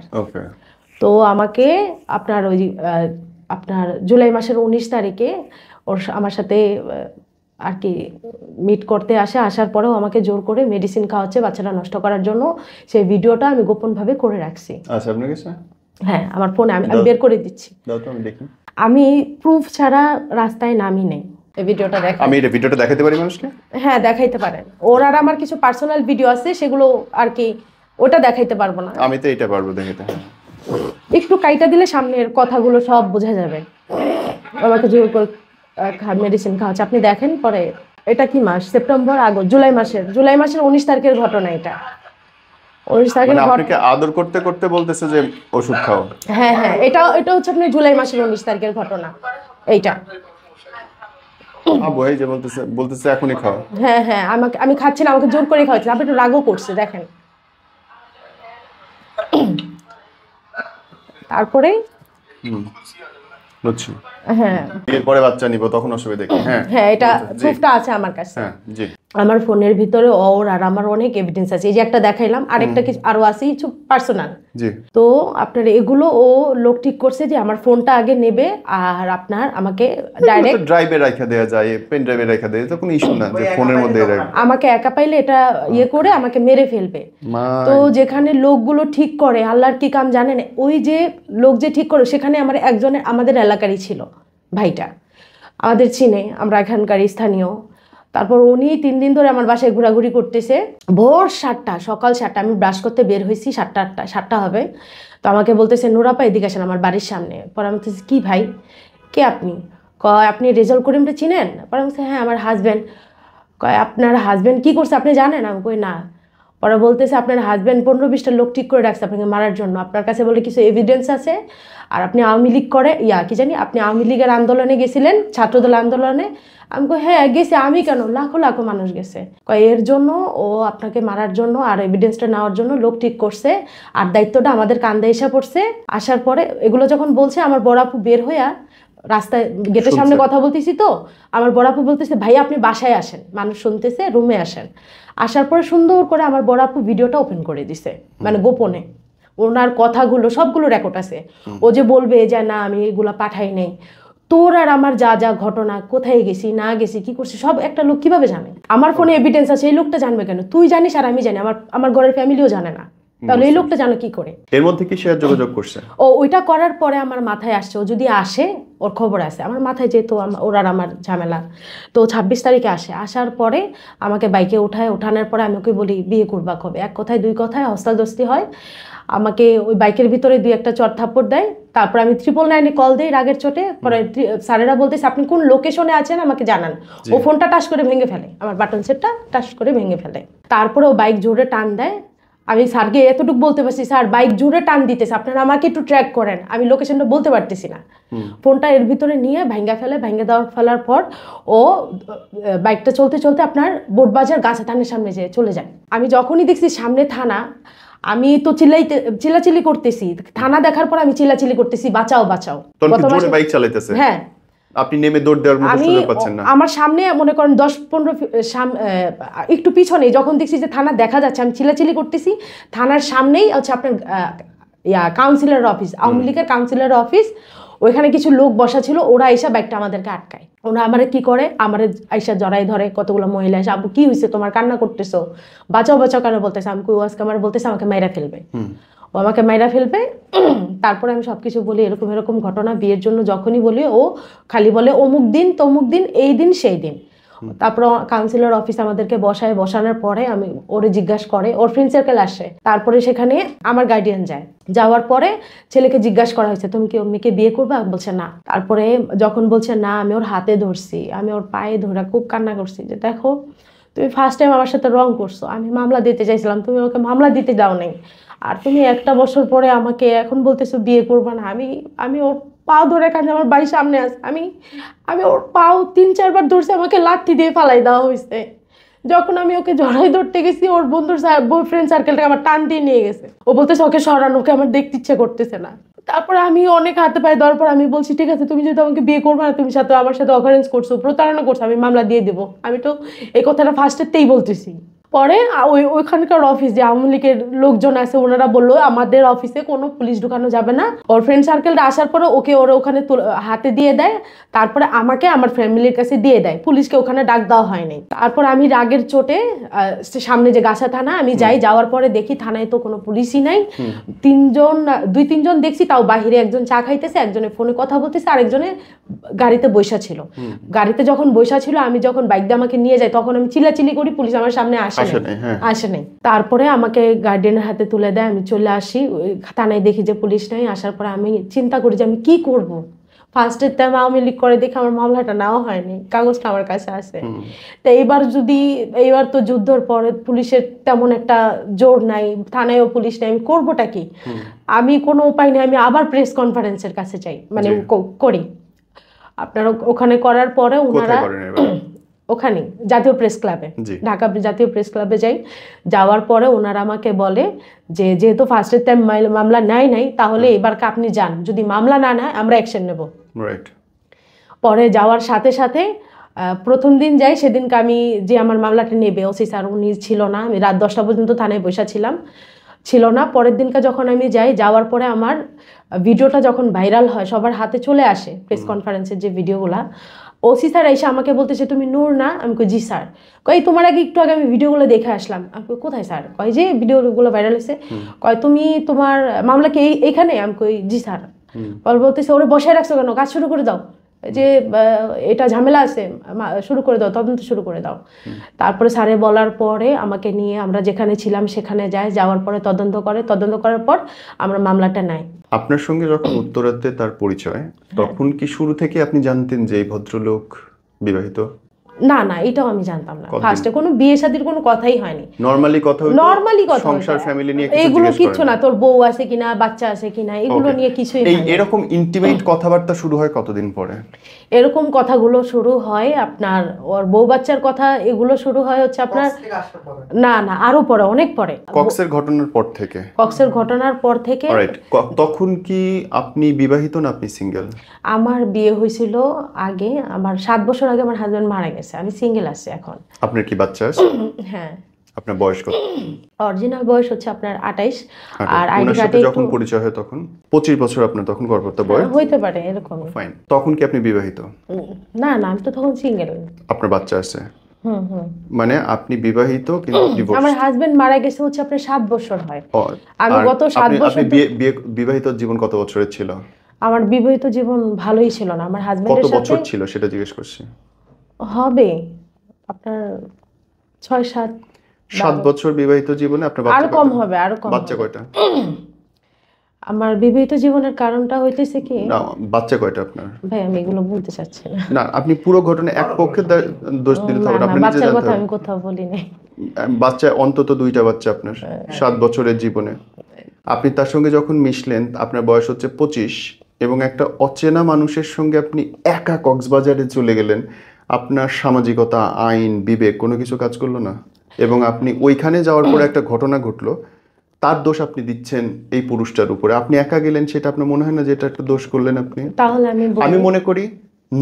তো আমাকে আপনার ওই আপনার জুলাই মাসের 19 তারিখে আমার সাথে আর কি মিট করতে আসার পরেও আমাকে জোর করে মেডিসিন খাওয়াচ্ছে বাচ্চাটা নষ্ট করার জন্য। সেই ভিডিওটা আমি গোপনভাবে করে রাখছি। আচ্ছা, আপনার কাছে? হ্যাঁ, আমার ফোনে আমি বের করে দিচ্ছি। আমি প্রুফ ছাড়া রাস্তায় নামি নেই। এই ভিডিওটা আমি এই ভিডিওটা দেখাতে পারি মানুষকে? হ্যাঁ, দেখাইতে পারেন। ওর আর আমার কিছু পার্সোনাল ভিডিও আছে, সেগুলো আর কি ওটা দেখাইতে পারবো না। আমি তো এটা পারবো দেখাতে। একটু কাইটা দিলে সামনের কথাগুলো সব বোঝা যাবে। আমাকে জোর করে মেডিসিন খাওয়াচ্ছে। আপনি দেখেন পরে, এটা কি মাস, সেপ্টেম্বর, আগস্ট, জুলাই মাসের 19 তারিখের ঘটনা এটা। 19 তারিখের মানে আপনাকে আদর করতে করতে বলতেছে যে ওষুধ খাও? হ্যাঁ হ্যাঁ, এটা হচ্ছে আপনার জুলাই মাসের 19 তারিখের ঘটনা এইটা। এই যে বলতেছে এখনই খাও। হ্যাঁ হ্যাঁ, আমি খাচ্ছি না, আমাকে জোর করে খাওয়াচ্ছে। আপনি একটু রাগও করছে দেখেন। তারপরে বুঝছি। হ্যাঁ, এরপরে বাচ্চা নিব তখন অসুবিধা কি? হ্যাঁ হ্যাঁ, এটা প্রুফটা আছে আমার কাছে। হ্যাঁ জি। আমার ফোনের ভিতরে ওর আর আমার অনেক এভিডেন্স আছে। এই যে একটা দেখাইলাম, আরেকটা কিছু আরো আছে কিছু পার্সোনাল। জি। তো আপনার এগুলো ও লোক ঠিক করছে যে আমার ফোনটা আগে নেবে আর আপনার আমাকে ডাইরেক্ট ড্রাইভে রাখা দেয়া যায়, পেন ড্রাইভে রাখা দেয়, তো কোনো ইস্যু না যে ফোনের মধ্যে আমাকে একা পাইলে এটা ইয়ে করে আমাকে মেরে ফেলবে। তো যেখানে লোকগুলো ঠিক করে, আল্লাহর কি কাম জানেন, ওই যে লোক যে ঠিক করে সেখানে আমার একজনের আমাদের এলাকারই ছিল ভাইটা, আমাদের চিনে, আমরা এখানকার স্থানীয়। তারপর উনি 3 দিন ধরে আমার বাসায় ঘোরাঘুরি করতেছে। ভোর 7টা, সকাল 7টা, আমি ব্রাশ করতে বের হয়েছি 7টা হবে। তো আমাকে বলতেছে নুরাপা এদিকে আসেন আমার বাড়ির সামনে। পরে আমি বলতেছি কি ভাই, কে আপনি? কয় আপনি রেজাউল করিমটা চিনেন? পরে আমি বলছি হ্যাঁ আমার হাজব্যান্ড। কয় আপনার হাজব্যান্ড কি করছে আপনি জানেন? আমি কই না। পরে বলতেছে আপনার হাজব্যান্ড 15-20টা লোক ঠিক করে রাখছে আপনাকে মারার জন্য, আপনার কাছে বলে কিছু এভিডেন্স আছে, আর আপনি আওয়ামী লীগ করে কি জানি আপনি আওয়ামী লীগের আন্দোলনে গেছিলেন, ছাত্রদল আন্দোলনে। আমি কই হ্যাঁ গেছি, আমি কেন, লাখো লাখো মানুষ গেছে। কয় এর জন্য ও আপনাকে মারার জন্য আর এভিডেন্সটা নেওয়ার জন্য লোক ঠিক করছে, আর দায়িত্বটা আমাদের কাঁধে এসে পড়ছে। আসার পরে এগুলো যখন বলছে, আমার বড় আপু বের হইয়া রাস্তায় গেটের সামনে কথা বলতেছি, তো আমার বড় আপু বলতেছে ভাই আপনি বাসায় আসেন, মানুষ শুনতেছে, রুমে আসেন। আসার পরে সুন্দর করে আমার বড় আপু ভিডিওটা ওপেন করে দিছে, মানে গোপনে ওনার কথাগুলো সবগুলো রেকর্ড আছে। ও যে বলবে যে না আমি এগুলা পাঠাই নাই, তোর আর আমার যা যা ঘটনা, কোথায় গেছি না গেছি কি করছি সব একটা লোক কিভাবে জানে? আমার ফোনে এভিডেন্স আছে, এই লোকটা জানবে কেন? তুই জানিস আর আমি জানি, আমার ঘরের ফ্যামিলিও জানে না, তাহলে এই লোকটা জানো কি করে? এর মধ্যে কি শেয়ার যোগাযোগ করছে? ওইটা করার পরে আমার মাথায় আসছে, ও যদি আসে ওর খবর আছে আমার মাথায়, যেহেতু ওর আর আমার ঝামেলা। তো 26 তারিখে আসে, আসার পরে আমাকে বাইকে ওঠানোর পরে আমি ওকে বলি বিয়ে করবা কবে? এক কথায় 2 কথায় হস্তাদস্তি হয়। আমাকে ওই বাইকের ভিতরে 2-1টা চড় থাপ্পড় দেয়। তারপর আমি 999-এ কল দিই রাগের চোটে। পরে স্যারেরা বলতেছে আপনি কোন লোকেশনে আছেন আমাকে জানান। ও ফোনটা টাচ করে ভেঙে ফেলে, আমার বাটন সেটটা টাচ করে ভেঙে ফেলে। তারপরে ও বাইক জোরে টান দেয়। আমি স্যারকে এতটুকু বলতে পারছি, স্যার বাইক জোরে টান দিতেছে, আপনারা আমাকে একটু ট্র্যাক করেন, আমি লোকেশনটা বলতে পারতেছি না। ফোনটা এর ভিতরে নিয়ে ভেঙে ফেলার পর ও বাইকটা চলতে চলতে আপনার বোটবাজার গাছা থানার সামনে যেয়ে চলে যায়। আমি যখনই দেখছি সামনে থানা, আমি তো চিল্লাচিল্লি করতেছি। থানা দেখার পর আমি চিল্লাচিল্লি করতেছি বাঁচাও বাঁচাও। বাইক চালাইতেছে, হ্যাঁ আপনি নেমে দৌড় দেওয়ার মতো সুযোগ পাচ্ছেন না। আমার সামনে মনে করেন 10-15 একটু পিছনে যখন দেখছি যে থানা দেখা যাচ্ছে, আমি চিল্লাচিল্লি করতেছি। থানার সামনেই হচ্ছে আপনার কাউন্সিলর অফিস, আওয়ামী লীগের কাউন্সিলর অফিস। ওইখানে কিছু লোক বসা ছিল, ওরা এসে বাইকটা আমাদেরকে আটকায়। ওরা আমারে কি করে, আমারে আইসা জড়াই ধরে, কতগুলো মহিলা এসে আবু কি হয়েছে তোমার, কান্না করতেছো, বাঁচাও বাঁচাও কেন বলতেছে। আমি কই আজকে আমার বলতেছে আমাকে মাইরা ফেলবে, ও আমাকে মাইরা ফেলবে। তারপরে আমি সবকিছু বলি এরকম এরকম ঘটনা, বিয়ের জন্য যখনই বলি ও খালি বলে অমুক দিন তমুক দিন, এই দিন সেই দিন। তারপর কাউন্সিলর অফিস আমাদেরকে বসানোর পরে আমি ওরে জিজ্ঞাসা করে, ওর ফ্রেন্ড সার্কেল আসে। তারপরে সেখানে আমার গার্ডিয়ান যায়, যাওয়ার পরে ছেলেকে জিজ্ঞাসা করা হয়েছে তুমি কি ওর মেয়েকে বিয়ে করবা? বলছে না। তারপরে যখন বলছে না, আমি ওর হাতে ধরছি, আমি ওর পায়ে ধরে খুব কান্না করছি যে দেখো তুমি ফার্স্ট টাইম আমার সাথে রং করছো, আমি মামলা দিতে চাইছিলাম, তুমি আমাকে মামলা দিতে দাও নাই, আর তুমি 1টা বছর পরে আমাকে এখন বলতেছো বিয়ে করবা না। আমি ওর পাও ধরে কাঁদে, আমার বাড়ির সামনে আছে, আমি ওর পাও 3-4 বার ধরছি, আমাকে লাঠি দিয়ে ফালাই দেওয়া হয়েছে। যখন আমি ওকে জড়াই ধরতে গেছি, ওর বয়ফ্রেন্ড সার্কেলটাকে আমার টান দিয়ে নিয়ে গেছে। ও বলতেছে ওকে সরানো, ওকে আমার দেখতে ইচ্ছে করতেছে না। তারপরে আমি অনেক হাতে পায়ে দেওয়ার পর আমি বলছি ঠিক আছে তুমি যদি আমাকে বিয়ে করবে না, তুমি আমার সাথে অকারেন্স করছো, প্রতারণা করছো, আমি মামলা দিয়ে দেবো। আমি তো এই কথাটা ফার্স্টেতেই বলতেছি। পরে ওইখানকার অফিস যে আওয়ামী লীগের লোকজন আছে, ওনারা বললো আমাদের অফিসে কোনো পুলিশ ঢুকানো যাবে না। ওর ফ্রেন্ড সার্কেলটা আসার পরে ওরা ওখানে হাতে দিয়ে দেয়, তারপরে আমাকে আমার ফ্যামিলির কাছে দিয়ে দেয়, পুলিশকে ওখানে ডাক দেওয়া হয়নি। তারপর আমি রাগের চোটে সামনে যে গাছা থানা আমি যাওয়ার পরে দেখি থানায় তো কোনো পুলিশই নাই। 2-3জন দেখছি, তাও বাহিরে একজন চা খাইতেছে, একজনের ফোনে কথা বলতেছে, আরেকজনে গাড়িতে বৈশা ছিল। গাড়িতে যখন বৈশা ছিল, আমি যখন বাইক দিয়ে আমাকে নিয়ে যাই তখন আমি চিল্লাচিল্লি করি, পুলিশ আমার সামনে আসে নাই। তারপরে আমাকে গার্ডিয়ানের হাতে তুলে দেয়, আমি চলে আসি থানায়, দেখি যে পুলিশ নাই। আসার পরে আমি চিন্তা করি যে আমি কি করব, ফার্স্টের টাইম আওয়ামী লীগ করে দেখে আমার মামলাটা নেওয়া হয়নি, কাগজটা আমার কাছে আছে। তো এইবার তো যুদ্ধের পরে পুলিশের তেমন একটা জোর নাই, থানায়ও পুলিশ নাই, আমি করবোটা কি? আমি কোনো উপায় নেই, আমি আবার প্রেস কনফারেন্সের কাছে যাই, মানে করি আপনার ওখানে। করার পরে ওনারা ওখানে জাতীয় প্রেস ক্লাবে, ঢাকা জাতীয় প্রেস ক্লাবে যাই। যাওয়ার পরে ওনারা আমাকে বলে যে যেহেতু ফার্স্টের টাইম মামলা নেয় নাই, তাহলে এবার আপনি যান, যদি মামলা না নেয় আমরা অ্যাকশন নেব। পরে যাওয়ার সাথে সাথে প্রথম দিন যাই, সেদিনকে আমি যে আমার মামলাটা নেবে ওসি স্যার উনি ছিল না, আমি রাত 10টা পর্যন্ত থানায় বসা ছিল না। পরের দিনকে যখন আমি যাই, যাওয়ার পরে আমার ভিডিওটা যখন ভাইরাল হয়, সবার হাতে চলে আসে প্রেস কনফারেন্সের যে ভিডিওগুলা, ওসি স্যার এসে আমাকে বলতেছে তুমি নূর না? আমি কই জি স্যার। কই তোমার একটু আগে আমি ভিডিওগুলো দেখে আসলাম। আমি কই কোথায় স্যার? কয় যে ভিডিওগুলো ভাইরাল হয়েছে। কয় তুমি তোমার মামলা কি এইখানে? আমি কই জি স্যার। বলতেছে ওরে বসায় রাখছো কেন, কাজ শুরু করে দাও, যে এটা ঝামেলা আছে, শুরু করে দাও, তদন্ত শুরু করে দাও। তারপরে স্যারে বলার পরে আমাকে নিয়ে আমরা যেখানে ছিলাম সেখানে যাওয়ার পরে তদন্ত করার পর আমরা মামলাটা নেয়। আপনার সঙ্গে যখন উত্তরাতে তার পরিচয়, তখন কি শুরু থেকে আপনি জানতেন যে এই ভদ্রলোক বিবাহিত? না, এটাও আমি জানতাম না। ফার্স্টে কোনো বিয়ে শাদীর কোনো কথাই হয়নি। নরমালি কথা হতো, সংসার ফ্যামিলি নিয়ে এগুলো কিছু না, তোর বউ আছে কিনা, বাচ্চা আছে কিনা, এগুলো নিয়ে কিছুই না। এরকম ইন্টিমেট কথাবার্তা শুরু হয় কতদিন পরে? এরকম কথাগুলো শুরু হয় আপনার ওর বউ বাচ্চার কথা, এগুলো শুরু হয় হচ্ছে আপনার না আরো পরে, অনেক পরে, কক্সের ঘটনার পর থেকে। তখন কি আপনি বিবাহিত না আপনি সিঙ্গেল? আমার বিয়ে হয়েছিল আগে, আমার 7 বছর আগে আমার হাজবেন্ড মারা গেছে, আমি সিঙ্গেল আছি এখন। আপনার কি বাচ্চা আছে? হ্যাঁ। আপনার বয়স কত? অরিজিনাল বয়স হচ্ছে আপনার 28, আর আইডি কার্ডে যখন পরিচয় হয় তখন 25 বছর আপনার তখন গর্ভবতী বয়স হইতে পারে এরকম। ফাইন। তখন কি আপনি বিবাহিত? না আমি তো তখন সিঙ্গেল। আপনার বাচ্চা আছে? মানে আপনি বিবাহিত কিন্তু ডিভোর্স। আমার হাজবেন্ড মারা গেছে হচ্ছে আপনার 7 বছর হয়। আমি গত 7 বছর। আপনি বিবাহিত জীবন কত বছরের ছিল? আমার বিবাহিত জীবন ভালোই ছিল না, আমার হাজবেন্ডের সাথে। কত বছর ছিল সেটা জিজ্ঞেস করছি। হবে আপনার 6-7 বছর বিবাহিত জীবনে আপনার বাচ্চা? আরো কম হবে, আরো কম। বাচ্চা কয়টা? আমার বিবাহিত জীবনের কারণটা হইতেছে কি, না বাচ্চা কয়টা আপনার? ভাই আমি এগুলো বলতে চাচ্ছি না। না আপনি পুরো ঘটনা এক পক্ষে দোষ দিতে হবে না, আপনি নিজে বাচ্চার জানতে কথা হবে। আমি কোথাও বলি নাই। বাচ্চা অন্তত 2টা বাচ্চা আপনার 7 বছরের জীবনে। আপনি তার সঙ্গে যখন মিশলেন, আপনার বয়স হচ্ছে 25, এবং একটা অচেনা মানুষের সঙ্গে আপনি একা কক্সবাজারে চলে গেলেন। আপনার সামাজিকতা, আইন, বিবেক কোনো কিছু কাজ করলো না, এবং আপনি ওইখানে যাওয়ার পরে একটা ঘটনা ঘটলো, তার দোষ আপনি দিচ্ছেন এই পুরুষটার উপরে। আপনি একা গেলেন, সেটা আপনার মনে হয় না যে এটা একটা দোষ করলেন আপনি? তাহলে আমি মনে করি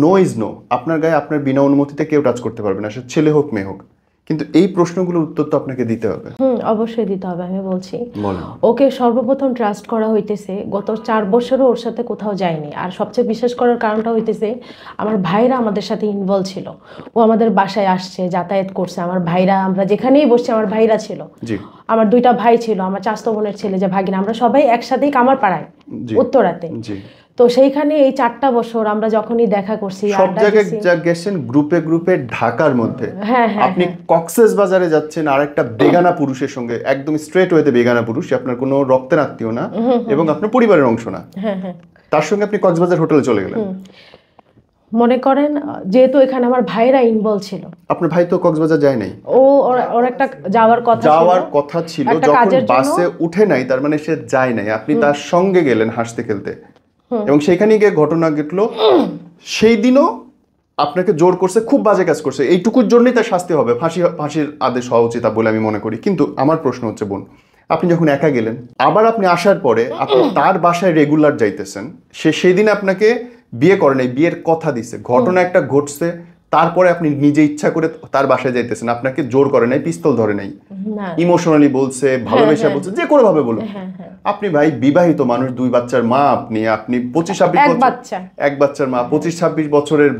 নো ইজ নো। আপনার গায়ে আপনার বিনা অনুমতিতে কেউ টাচ করতে পারবে না, সে ছেলে হোক মেয়ে হোক। কিন্তু এই প্রশ্নগুলোর উত্তর তো আপনাকে দিতে হবে। অবশ্যই দিতে হবে। আমি বলছি ওকে সর্বপ্রথম ট্রাস্ট করা হইতেছে, গত 4 বছরও ওর সাথে কোথাও যায়নি। আর সবচেয়ে বিশেষ করার কারণটা হইতেছে আমার ভাইরা আমাদের সাথে ইনভলভ ছিল। ও আমাদের বাসায় আসছে, যাতায়াত করছে, আমার ভাইরা, আমরা যেখানেই বসছি আমার ভাইরা ছিল। আমার 2টা ভাই ছিল, আমার চাচাতো বোনের ছেলে যে ভাগিনা, আমরা সবাই একসাথেই কামার পাড়ায় উত্তরাতে। তো সেইখানে এই 4টা বছর আমরা যখনই দেখা করছি, সব জায়গায় গেছেন গ্রুপে ঢাকার মধ্যে। আপনি কক্সেস বাজারে যাচ্ছেন আরেকটা বেগানা পুরুষের সঙ্গে, একদম স্ট্রেট ওয়েতে বেগানা পুরুষ, আপনার কোনো রক্তের আত্মীয় না এবং আপনার পরিবারের অংশ না, তার সঙ্গে আপনি কক্সবাজার হোটেলে চলে গেলেন। মনে করেন যেহেতু এখানে আমার ভাইরা ইনভলভ ছিল। আপনার ভাই তো কক্সবাজার যায় নাই? ওর একটা যাওয়ার কথা ছিল, যখন বাসে উঠে নাই তার মানে সে যায় নাই, আপনি তার সঙ্গে গেলেন হাসতে খেলতে, এবং সেখানে গিয়ে ঘটনা ঘটলো। সেই দিনও আপনাকে জোর করছে, খুব বাজে কাজ করছে, এইটুকুর জন্যই তার শাস্তি হবে, ফাঁসির আদেশ হওয়া উচিত বলে আমি মনে করি। কিন্তু আমার প্রশ্ন হচ্ছে বোন, আপনি যখন একা গেলেন, আবার আপনি আসার পরে আপনি তার বাসায় রেগুলার যাইতেছেন, সেই দিন আপনাকে বিয়ে করে নাই, বিয়ের কথা দিছে, ঘটনা একটা ঘটছে, তারপরে আপনি নিজে ইচ্ছা করে তার বাসায় যাইতেছেন, আপনাকে জোর করে নাই, পিস্তল ধরে নাই, ইমোশনালি বলছে, ভালোবেসে বলছে, যে কোনো ভাবে বলুন। আপনি ভাই বিবাহিত মানুষ, 2 বাচ্চার মা, আপনি 25-26 বছর, এক বাচ্চার মা, 25-26 বছরের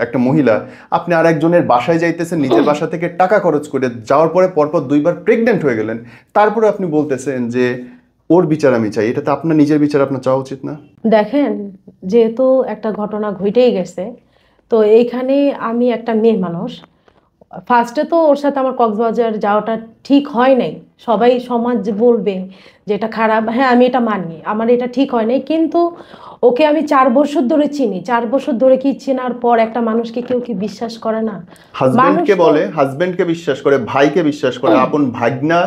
একটা মহিলা, আপনি আর একজনের বাসায় যাইতেছেন, নিজের বাসা থেকে টাকা খরচ করে, যাওয়ার পরে পরপর 2বার প্রেগনেন্ট হয়ে গেলেন, তারপরে আপনি বলতেছেন যে ওর বিচার আমি চাই। এটা তো আপনার নিজের বিচার আপনার চাওয়া উচিত না? দেখেন, যেহেতু একটা ঘটনা ঘটেই গেছে, তো এইখানে আমি একটা মেয়ে মানুষ, ফার্স্টে তো ওর সাথে আমার কক্সবাজার যাওয়াটা ঠিক হয় নাই। সবাই সমাজ বলবে যে এটা খারাপ, হ্যাঁ আমি এটা মানি, আমার এটা ঠিক হয় নাই, কিন্তু ওকে আমি 4 বছর ধরে চিনি। 4 বছর ধরে কি চেনার পর একটা মানুষকে কেউ কি বিশ্বাস করে না? হাজবেন্ডকে বলে, হাজবেন্ডকে বিশ্বাস করে, ভাইকে বিশ্বাস করে, আপন ভাগনা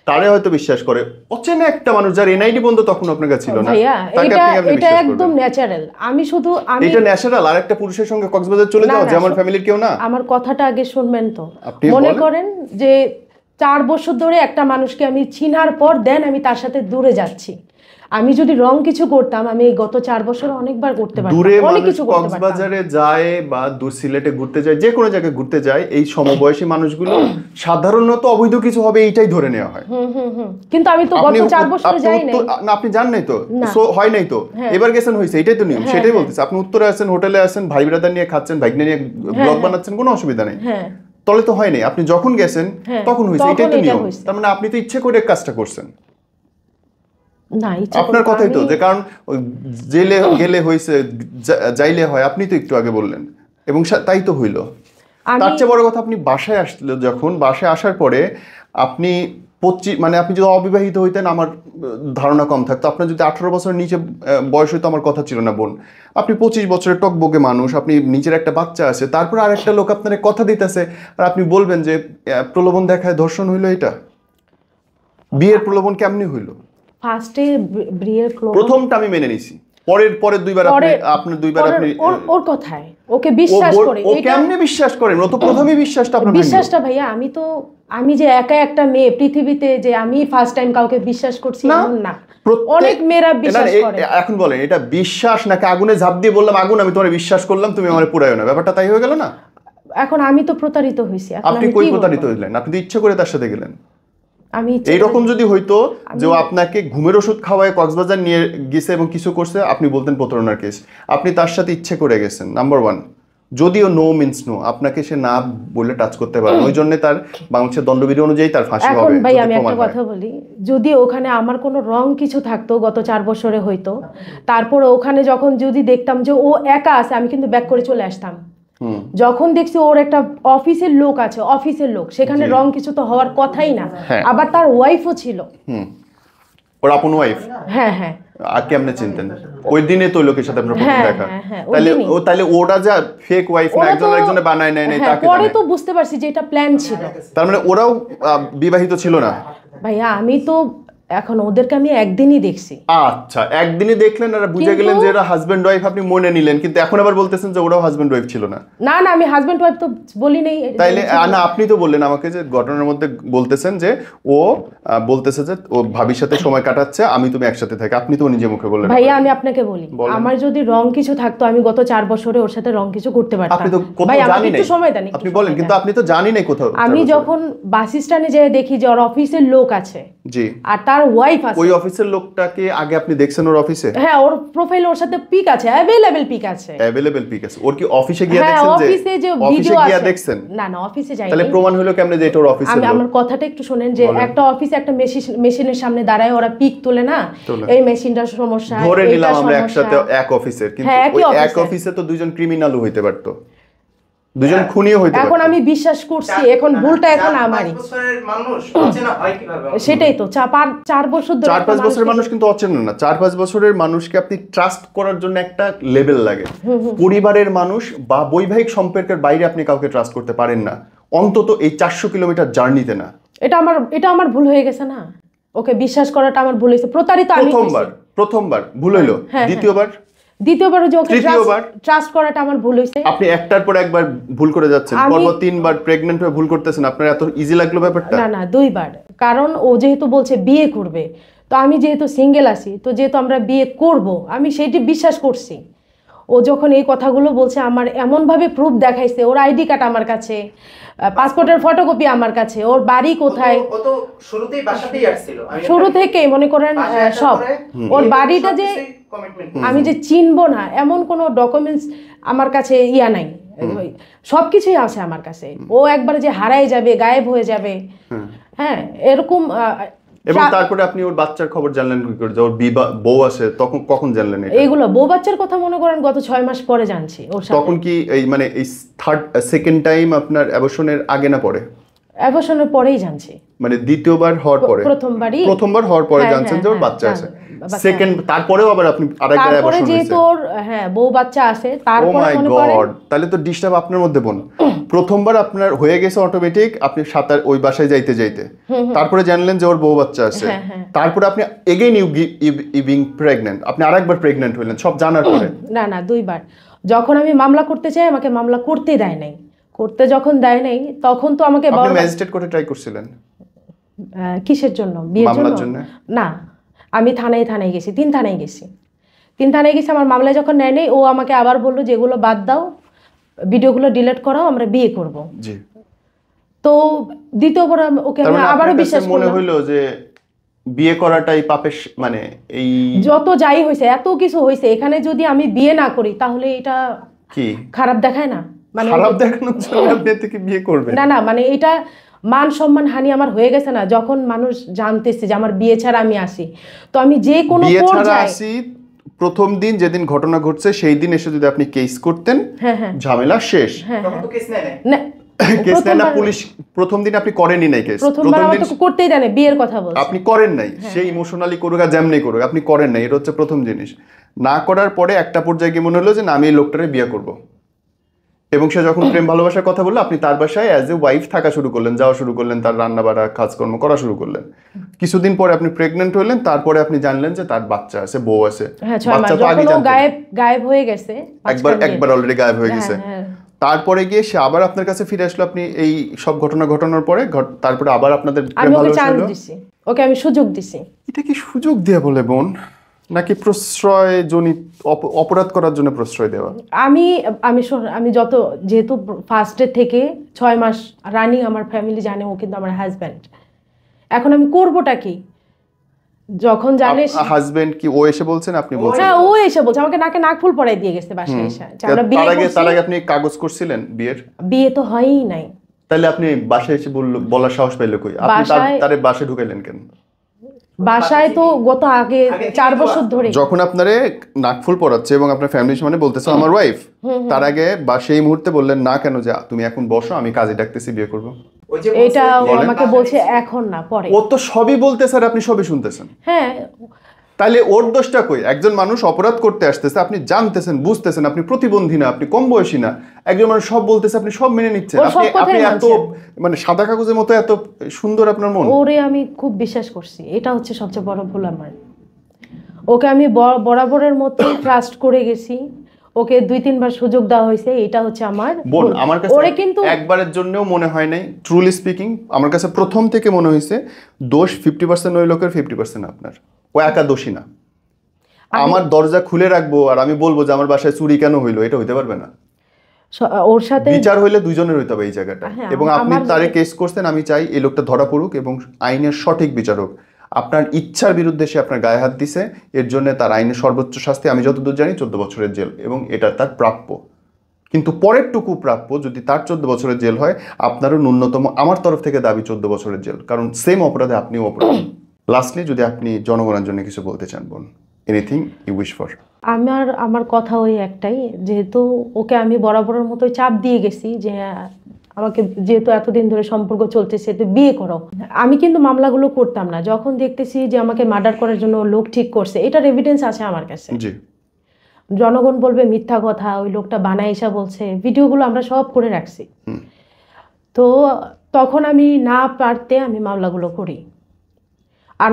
তারে হয়তো বিশ্বাস করে, অচেনা একটা মানুষ যার এনআইডি বন্ধ তখন আপনার কাছে ছিল না, ভাইয়া তাকে এটা আপনি কেমনে এটা বিশ্বাস একদম করবেন? ন্যাচারাল। আমি এটা ন্যাচারাল আর একটা পুরুষের সঙ্গে কক্সবাজার চলে না, যাওয়া না, যে আমার ফ্যামিলির কেউ না? আমার কথাটা আগে শুনবেন তো। আপনি মনে বলেন। করেন যে 4 বছর ধরে একটা মানুষকে আমি চিনার পর দেন আমি তার সাথে দূরে যাচ্ছি। আমি যদি রং কিছু করতাম, আমি এই গত 4 বছর অনেকবার করতে পারতাম, দূরে অনেক মানুষ কিছু করতে পারতাম। কক্সবাজারে যায় বা দূর সিলেটে ঘুরতে যায়, যে কোনো জায়গায় ঘুরতে যায়, এই সমবয়সী মানুষগুলো সাধারণত অবৈধ কিছু হবে এইটাই ধরে নেওয়া হয়। কিন্তু আমি তো গত 4 বছর যাই নাই। না আপনি জান নাই তো, না। So, হয় নাই তো, এবার গেছেন হয়েছে, এটাই তো নিয়ম, হ্যাঁ, সেটাই হ্যাঁ। বলতেছে। আপনি উত্তরে আছেন, হোটেলে আছেন, ভাই ব্রাদার নিয়ে খাচ্ছেন, ভাইগনা নিয়ে ব্লগ বানাচ্ছেন, কোনো অসুবিধা নেই। হ্যাঁ, তলে তো হয় নাই, আপনি যখন গেছেন হ্যাঁ, তখন হয়েছে, তখন এটাই তো এটা নিয়ম। হয়েছে। তার মানে আপনি তো ইচ্ছে করে কাজটা করছেন। না ইচ্ছা আপনার করে কথাই তো, আমি- যে কারণ ওই জেলে গেলে হয়েছে, যাইলে হয়, আপনি তো একটু আগে বললেন, এবং তাই তো হইল। তার চেয়ে বড় কথা, আপনি বাসায় আসলে, যখন বাসায় আসার পরে আপনি মানে আপনি যদি অবিবাহিত হইতেন আমার ধারণা কম থাকতো। আপনার যদি 18 বছরের নিচে বয়স হইতো আমার কথা ছিল না বোন। আপনি 25 বছরের টকবকে মানুষ, আপনি নিজের একটা বাচ্চা আছে, তারপর আরেকটা লোক আপনার কথা দিতেছে, আর আপনি বলবেন যে প্রলোভন দেখায় ধর্ষণ হইলো? এটা বিয়ের প্রলোভন কেমনি হইলো? ফার্স্টে বিয়ের ক্লোজ প্রথমটা আমি মেনে নিছি, পরের দুইবার আপনার দুইবার আপনি ওর কথায় ওকে বিশ্বাস করে। ও কেমনে বিশ্বাস করেন? ও তো প্রথমেই বিশ্বাসটা আপনার বিশ্বাসটা ভাইয়া, আমি যে একা একটা মেয়ে পৃথিবীতে যে আমি ফার্স্ট টাইম কাউকে বিশ্বাস করছি এমন না, অনেক মেয়েরা বিশ্বাস করে। এখন বলেন এটা বিশ্বাস নাকি আগুনে ঝাঁপ দিয়ে বললাম আগুন আমি তোমার বিশ্বাস করলাম তুমি আমার পুরাইও না, ব্যাপারটা তাই হয়ে গেল না? এখন আমি তো প্রতারিত হইছি। আপনি কই প্রতারিত হইলেন? আপনি তো ইচ্ছে করে তার সাথে গেলেন। আমি এইরকম যদি হইতো যে ও আপনাকে ঘুমের ওষুধ খাওয়ায় কক্সবাজার নিয়ে গেছে এবং কিছু করছে, আপনি বলতেন প্রতারণার কেস। আপনি তার সাথে ইচ্ছে করে গেছেন, নাম্বার 1। যদিও নো মিন্স নো, আপনাকে সে না বলে টাচ করতে পারে, ওই জন্য তার বাংলাদেশের দণ্ডবিধি অনুযায়ী তার ফাঁসি হবে। এখন ভাই আমি একটা কথা বলি, যদি ওখানে আমার কোনো রং কিছু থাকতো গত 4 বছরে হইতো, তারপর ওখানে যখন যদি দেখতাম যে ও একা আছে, আমি কিন্তু ব্যাক করে চলে আসতাম। যখন দেখছি ওর একটা অফিসের লোক আছে, অফিসের লোক, সেখানে রং কিছু তো হওয়ার কথাই না। আবার তার ওয়াইফও ছিল, ওর আপন ওয়াইফ। হ্যাঁ হ্যাঁ। আর কেমনে চিনতেন? ওই দিনে তো লোকের সাথে আপনার প্রথম দেখা, তাহলে ওটা যা ফেক ওয়াইফ না, একজনে বানায় নেয় নাই তাকে? পরে তো বুঝতে পারছি যে এটা প্ল্যান ছিল। তার মানে ওরাও বিবাহিত ছিল না? ভাইয়া আমি তো এখন ওদেরকে আমি একদিনই দেখছি। আচ্ছা, একদিনই দেখলেন আর বুঝে গেলেন যে এরা হাজবেন্ড ওয়াইফ, আপনি মনে নিলেন, কিন্তু এখন আবার বলতেছেন যে ওরাও হাজবেন্ড ওয়াইফ ছিল না। না না, আমি হাজবেন্ড ওয়াইফ তো বলি নাই। তাইলে না, আপনি তো বললেন আমাকে যে ঘটনার মধ্যে বলতেছেন যে ও বলতেছে যে ও ভাবির সাথে সময় কাটাচ্ছে, আমি তুমি একসাথে থাকি, আপনি তো নিজে মুখে বললেন। ভাইয়া আমি আপনাকে বলি, আমার যদি রং কিছু থাকতো আমি গত 4 বছরে ওর সাথে রং কিছু করতে পারতাম। আপনি তো ভাই কোথাও আমাকে জানি একটু নাই, সময় দেন। আপনি বলেন, কিন্তু আপনি তো জানি নাই কোথাও। আমি যখন বাস স্ট্যান্ডে যেয়ে দেখি যে ওর অফিসের লোক আছে, জি, আর তার ওয়াইফ আছে। ওই অফিসের লোকটাকে আগে আপনি দেখছেন ওর অফিসে? হ্যাঁ, ওর প্রোফাইল, ওর সাথে পিক আছে, অ্যাভেলেবল পিক আছে। অ্যাভেলেবল পিক আছে? ওর কি অফিসে গিয়ে হ্যাঁ, দেখছেন? অফিসে যে ভিডিও আছে দেখছেন? না না, অফিসে যাইনি। তাহলে প্রমাণ হলো কেমনে যে এটা ওর অফিসের লোক? আমার কথাটা একটু শুনেন, যে একটা অফিসে একটা মেশিনের সামনে দাঁড়ায় ওরা পিক তোলে না, এই মেশিনটার সমস্যা, ধরে নিলাম আমরা একসাথে এক অফিসের, কিন্তু ওই এক অফিসে তো দুইজন ক্রিমিনালও হইতে পারতো, দুজন খুনিও হইতে পারতো। এখন আমি বিশ্বাস করছি, এখন ভুলটা এখন আমারই। সেটাই তো 4 বছর ধরে 4-5 বছরের মানুষ কিন্তু অচেনা না। 4-5 বছরের মানুষকে আপনি ট্রাস্ট করার জন্য একটা লেভেল লাগে। পরিবারের মানুষ বা বৈবাহিক সম্পর্কের বাইরে আপনি কাউকে ট্রাস্ট করতে পারেন না, অন্তত এই 400 কিলোমিটার জার্নিতে না। এটা আমার ভুল হয়ে গেছে না, ওকে বিশ্বাস করাটা আমার ভুল হয়েছে। প্রতারিত আমি প্রথমবার ভুল হইলো, দ্বিতীয়বার যে ওকে ট্রাস্ট করাটা আমার ভুল হয়েছে। আপনি একটার পর একবার ভুল করে যাচ্ছেন, পরপর 3বার প্রেগন্যান্ট হয়ে ভুল করতেছেন। আপনার এত ইজি লাগলো ব্যাপারটা? না না, 2বার। কারণ ও যেহেতু বলছে বিয়ে করবে, তো আমি যেহেতু সিঙ্গেল আছি, তো যেহেতু আমরা বিয়ে করব, আমি সেইটি বিশ্বাস করছি। ও যখন এই কথাগুলো বলছে, আমার এমনভাবে প্রুফ দেখাইছে, ওর আইডি কার্ড আমার কাছে, পাসপোর্টের ফটোকপি আমার কাছে, ওর বাড়ি কোথায়, ও তো শুরুতেই বাসাতেই আসছিল, শুরু থেকেই মনে করেন সব, ওর বাড়িটা যে আমি যে চিনবো না এমন কোনো ডকুমেন্টস আমার কাছে নাই, সবকিছুই আছে আমার কাছে। ও একবারে যে হারাই যাবে, গায়েব হয়ে যাবে, হ্যাঁ এরকম। এবং তারপরে আপনি ওর বাচ্চার খবর জানলেন কি করে, যে ওর বউ আছে, তখন কখন জানলেন এটা? এইগুলো বউ বাচ্চার কথা মনে করেন গত 6 মাস পরে জানছি ওর সাথে। তখন কি এই সেকেন্ড টাইম আপনার অ্যাবর্শনের আগে না পরে? অ্যাবর্শনের পরেই জানছি। মানে দ্বিতীয়বার হওয়ার পরে প্রথমবার হওয়ার পরে জানছেন যে ওর বাচ্চা আছে, সেকেন্ড তারপরেও আবার আপনি আরেকবার তারপরে অ্যাবর্শন যেহেতু হয়েছে। ওর বউ বাচ্চা আছে ও তারপরে মাই মনে করেন গড, তাহলে তো ডিস্টার্ব আপনার মধ্যে বোন। প্রথমবার আপনার হয়ে গেছে অটোমেটিক, আপনি সাঁতার ওই বাসায় যাইতে যাইতে, তারপরে জানলেন যে ওর বউ বাচ্চা আছে, তারপরে আপনি এগেইন ইউ বিং প্রেগন্যান্ট, আপনি আরেকবার প্রেগন্যান্ট হইলেন সব জানার পরে? না দুইবার। যখন আমি মামলা করতে চাই আমাকে মামলা করতে দেয় নাই, করতে যখন দেয় নাই তখন তো আমাকে আপনি ম্যাজিস্ট্রেট কোর্টে ট্রাই করছিলেন? কিসের জন্য? বিয়ের জন্য না, আমি থানায় গেছি, 3 থানায় গেছি, 3 থানায় গেছি। আমার মামলায় যখন নেয় নেই, ও আমাকে আবার বললো যে এগুলো বাদ দাও, ভিডিওগুলো ডিলিট করো, আমরা বিয়ে করব। জি। তো দ্বিতীয়বার ওকে আমি আবারও বিশ্বাস করলাম। মনে হইলো যে বিয়ে করাটাই পাপের, মানে এই যত যাই হয়েছে, এত কিছু হয়েছে, এখানে যদি আমি বিয়ে না করি তাহলে এটা কি খারাপ দেখায় না? মানে খারাপ দেখানোর জন্য আপনি থেকে বিয়ে করবেন? না মানে এটা মান সম্মান হানি আমার হয়ে গেছে না, যখন মানুষ জানতেছে যে আমার বিয়ে ছাড়া আমি আসি, তো আমি যে কোনো আসি প্রথম দিন যেদিন ঘটনা ঘটছে সেই দিন এসে যদি আপনি কেস করতেন, ঝামেলা শেষ। তখন তো কেস নেয় না, কেস নেয় না পুলিশ। প্রথম দিন আপনি করেনই নাই কেস, প্রথম দিন করতেই দেয় না, বিয়ের কথা বলছি, আপনি করেন নাই। সেই ইমোশনালি করুক আর যেমনি করুক, আপনি করেন নাই, এটা হচ্ছে প্রথম জিনিস। না করার পরে একটা পর্যায়ে গিয়ে মনে হলো যে না, আমি এই লোকটারে বিয়ে করব, এবং সে যখন প্রেম ভালোবাসার কথা বললো, আপনি তার বাসায় অ্যাজ এ ওয়াইফ থাকা শুরু করলেন, যাওয়া শুরু করলেন, তার রান্না বাড়া কাজকর্ম করা শুরু করলেন। কিছুদিন পরে আপনি প্রেগনেন্ট হলেন, তারপরে আপনি জানলেন যে তার বাচ্চা আছে, বউ আছে। বাচ্চা তো আগে জানতেন, গায়েব হয়ে গেছে, একবার অলরেডি গায়েব হয়ে গেছে। তারপরে গিয়ে সে আবার আপনার কাছে ফিরে আসলো, আপনি এই সব ঘটনা ঘটানোর পরে তারপরে আবার আপনাদের প্রেম ভালোবাসা হলো। ওকে আমি সুযোগ দিছি। এটা কি সুযোগ দিয়ে বলে বোন, নাকি প্রশ্রয় জনিত অপরাধ করার জন্য প্রশ্রয় দেওয়া? আমি যেহেতু ফার্স্টে থেকে 6 মাস রানিং আমার ফ্যামিলি জানে ও কিন্তু আমার হাজব্যান্ড, এখন আমি করবোটা কি? যখন জানে হাজবেন্ড কি ও এসে বলছেন, আপনি বলছেন? হ্যাঁ, ও এসে বলছে, আমাকে নাকে নাক ফুল পরাই দিয়ে গেছে বাসায় এসে। তার আগে আপনি কাগজ করছিলেন বিয়ের? বিয়ে তো হয়ই নাই। তাহলে আপনি বাসায় এসে বলার সাহস পাইলো কই? আপনি তারে বাসায় ঢুকাইলেন কেন? বাসায় তো গত আগে 4 বছর ধরে যখন আপনারে নাকফুল পরাচ্ছে এবং আপনার ফ্যামিলির সামনে বলতেছে আমার ওয়াইফ, তার আগে বা সেই মুহূর্তে বললেন না কেন যে তুমি এখন বসো, আমি কাজে ডাকতেছি, বিয়ে করবো? এটা আমাকে বলছে এখন না, পরে। ও তো সবই বলতেছে আর আপনি সবই শুনতেছেন। হ্যাঁ, তাহলে ওর দোষটা কই? একজন মানুষ অপরাধ করতে আসতেছে, আপনি জানতেছেন, বুঝতেছেন, আপনি প্রতিবন্ধী না, আপনি কম বয়সী না, একজন মানুষ সব বলতেছে, আপনি সব মেনে নিচ্ছেন। আপনি এত মানে সাদা কাগজের মতো এত সুন্দর আপনার মন। ওরে আমি খুব বিশ্বাস করছি, এটা হচ্ছে সবচেয়ে বড় ভুল আমার। ওকে আমি বরাবরের মতো ট্রাস্ট করে গেছি, ওকে 2-3 বার সুযোগ দেওয়া হয়েছে, এটা হচ্ছে আমার বোন। আমার কাছে কিন্তু একবারের জন্যও মনে হয় নাই, ট্রুলি স্পিকিং আমার কাছে প্রথম থেকে মনে হয়েছে দোষ 50% ওই লোকের, 50% আপনার। ও একা দোষী না। আমার দরজা খুলে রাখবো আর আমি বলবো যে আমার বাসায় চুরি কেন হইলো, এটা হইতে পারবে না। ওর সাথে বিচার হইলে দুইজনের হইতে হবে এই জায়গাটা। এবং আপনি তারে কেস করছেন, আমি চাই এই লোকটা ধরা পড়ুক এবং আইনের সঠিক বিচার হোক। আপনার ইচ্ছার বিরুদ্ধে সে আপনার গায়ে হাত দিছে, এর জন্য তার আইনের সর্বোচ্চ শাস্তি আমি যতদূর জানি 14 বছরের জেল, এবং এটা তার প্রাপ্য। কিন্তু পরেরটুকু প্রাপ্য, যদি তার 14 বছরের জেল হয়, আপনারও ন্যূনতম আমার তরফ থেকে দাবি 14 বছরের জেল, কারণ সেম অপরাধে আপনিও অপরাধী। লাস্টলি যদি আপনি জনগণের জন্য কিছু বলতে চান বোন, এনিথিং ইউ উইশ ফর? আমার কথা ওই একটাই, যেহেতু ওকে আমি বরাবরের মতো চাপ দিয়ে গেছি যে আমাকে যেহেতু এতদিন ধরে সম্পর্ক চলতেছে তো বিয়ে করো। আমি কিন্তু মামলাগুলো করতাম না, যখন দেখতেছি যে আমাকে মার্ডার করার জন্য লোক ঠিক করছে, এটার এভিডেন্স আছে আমার কাছে। জি। জনগণ বলবে মিথ্যা কথা, ওই লোকটা বানায় এসা বলছে, ভিডিওগুলো আমরা সব করে রাখছি। তো তখন আমি না পারতে আমি মামলাগুলো করি। আর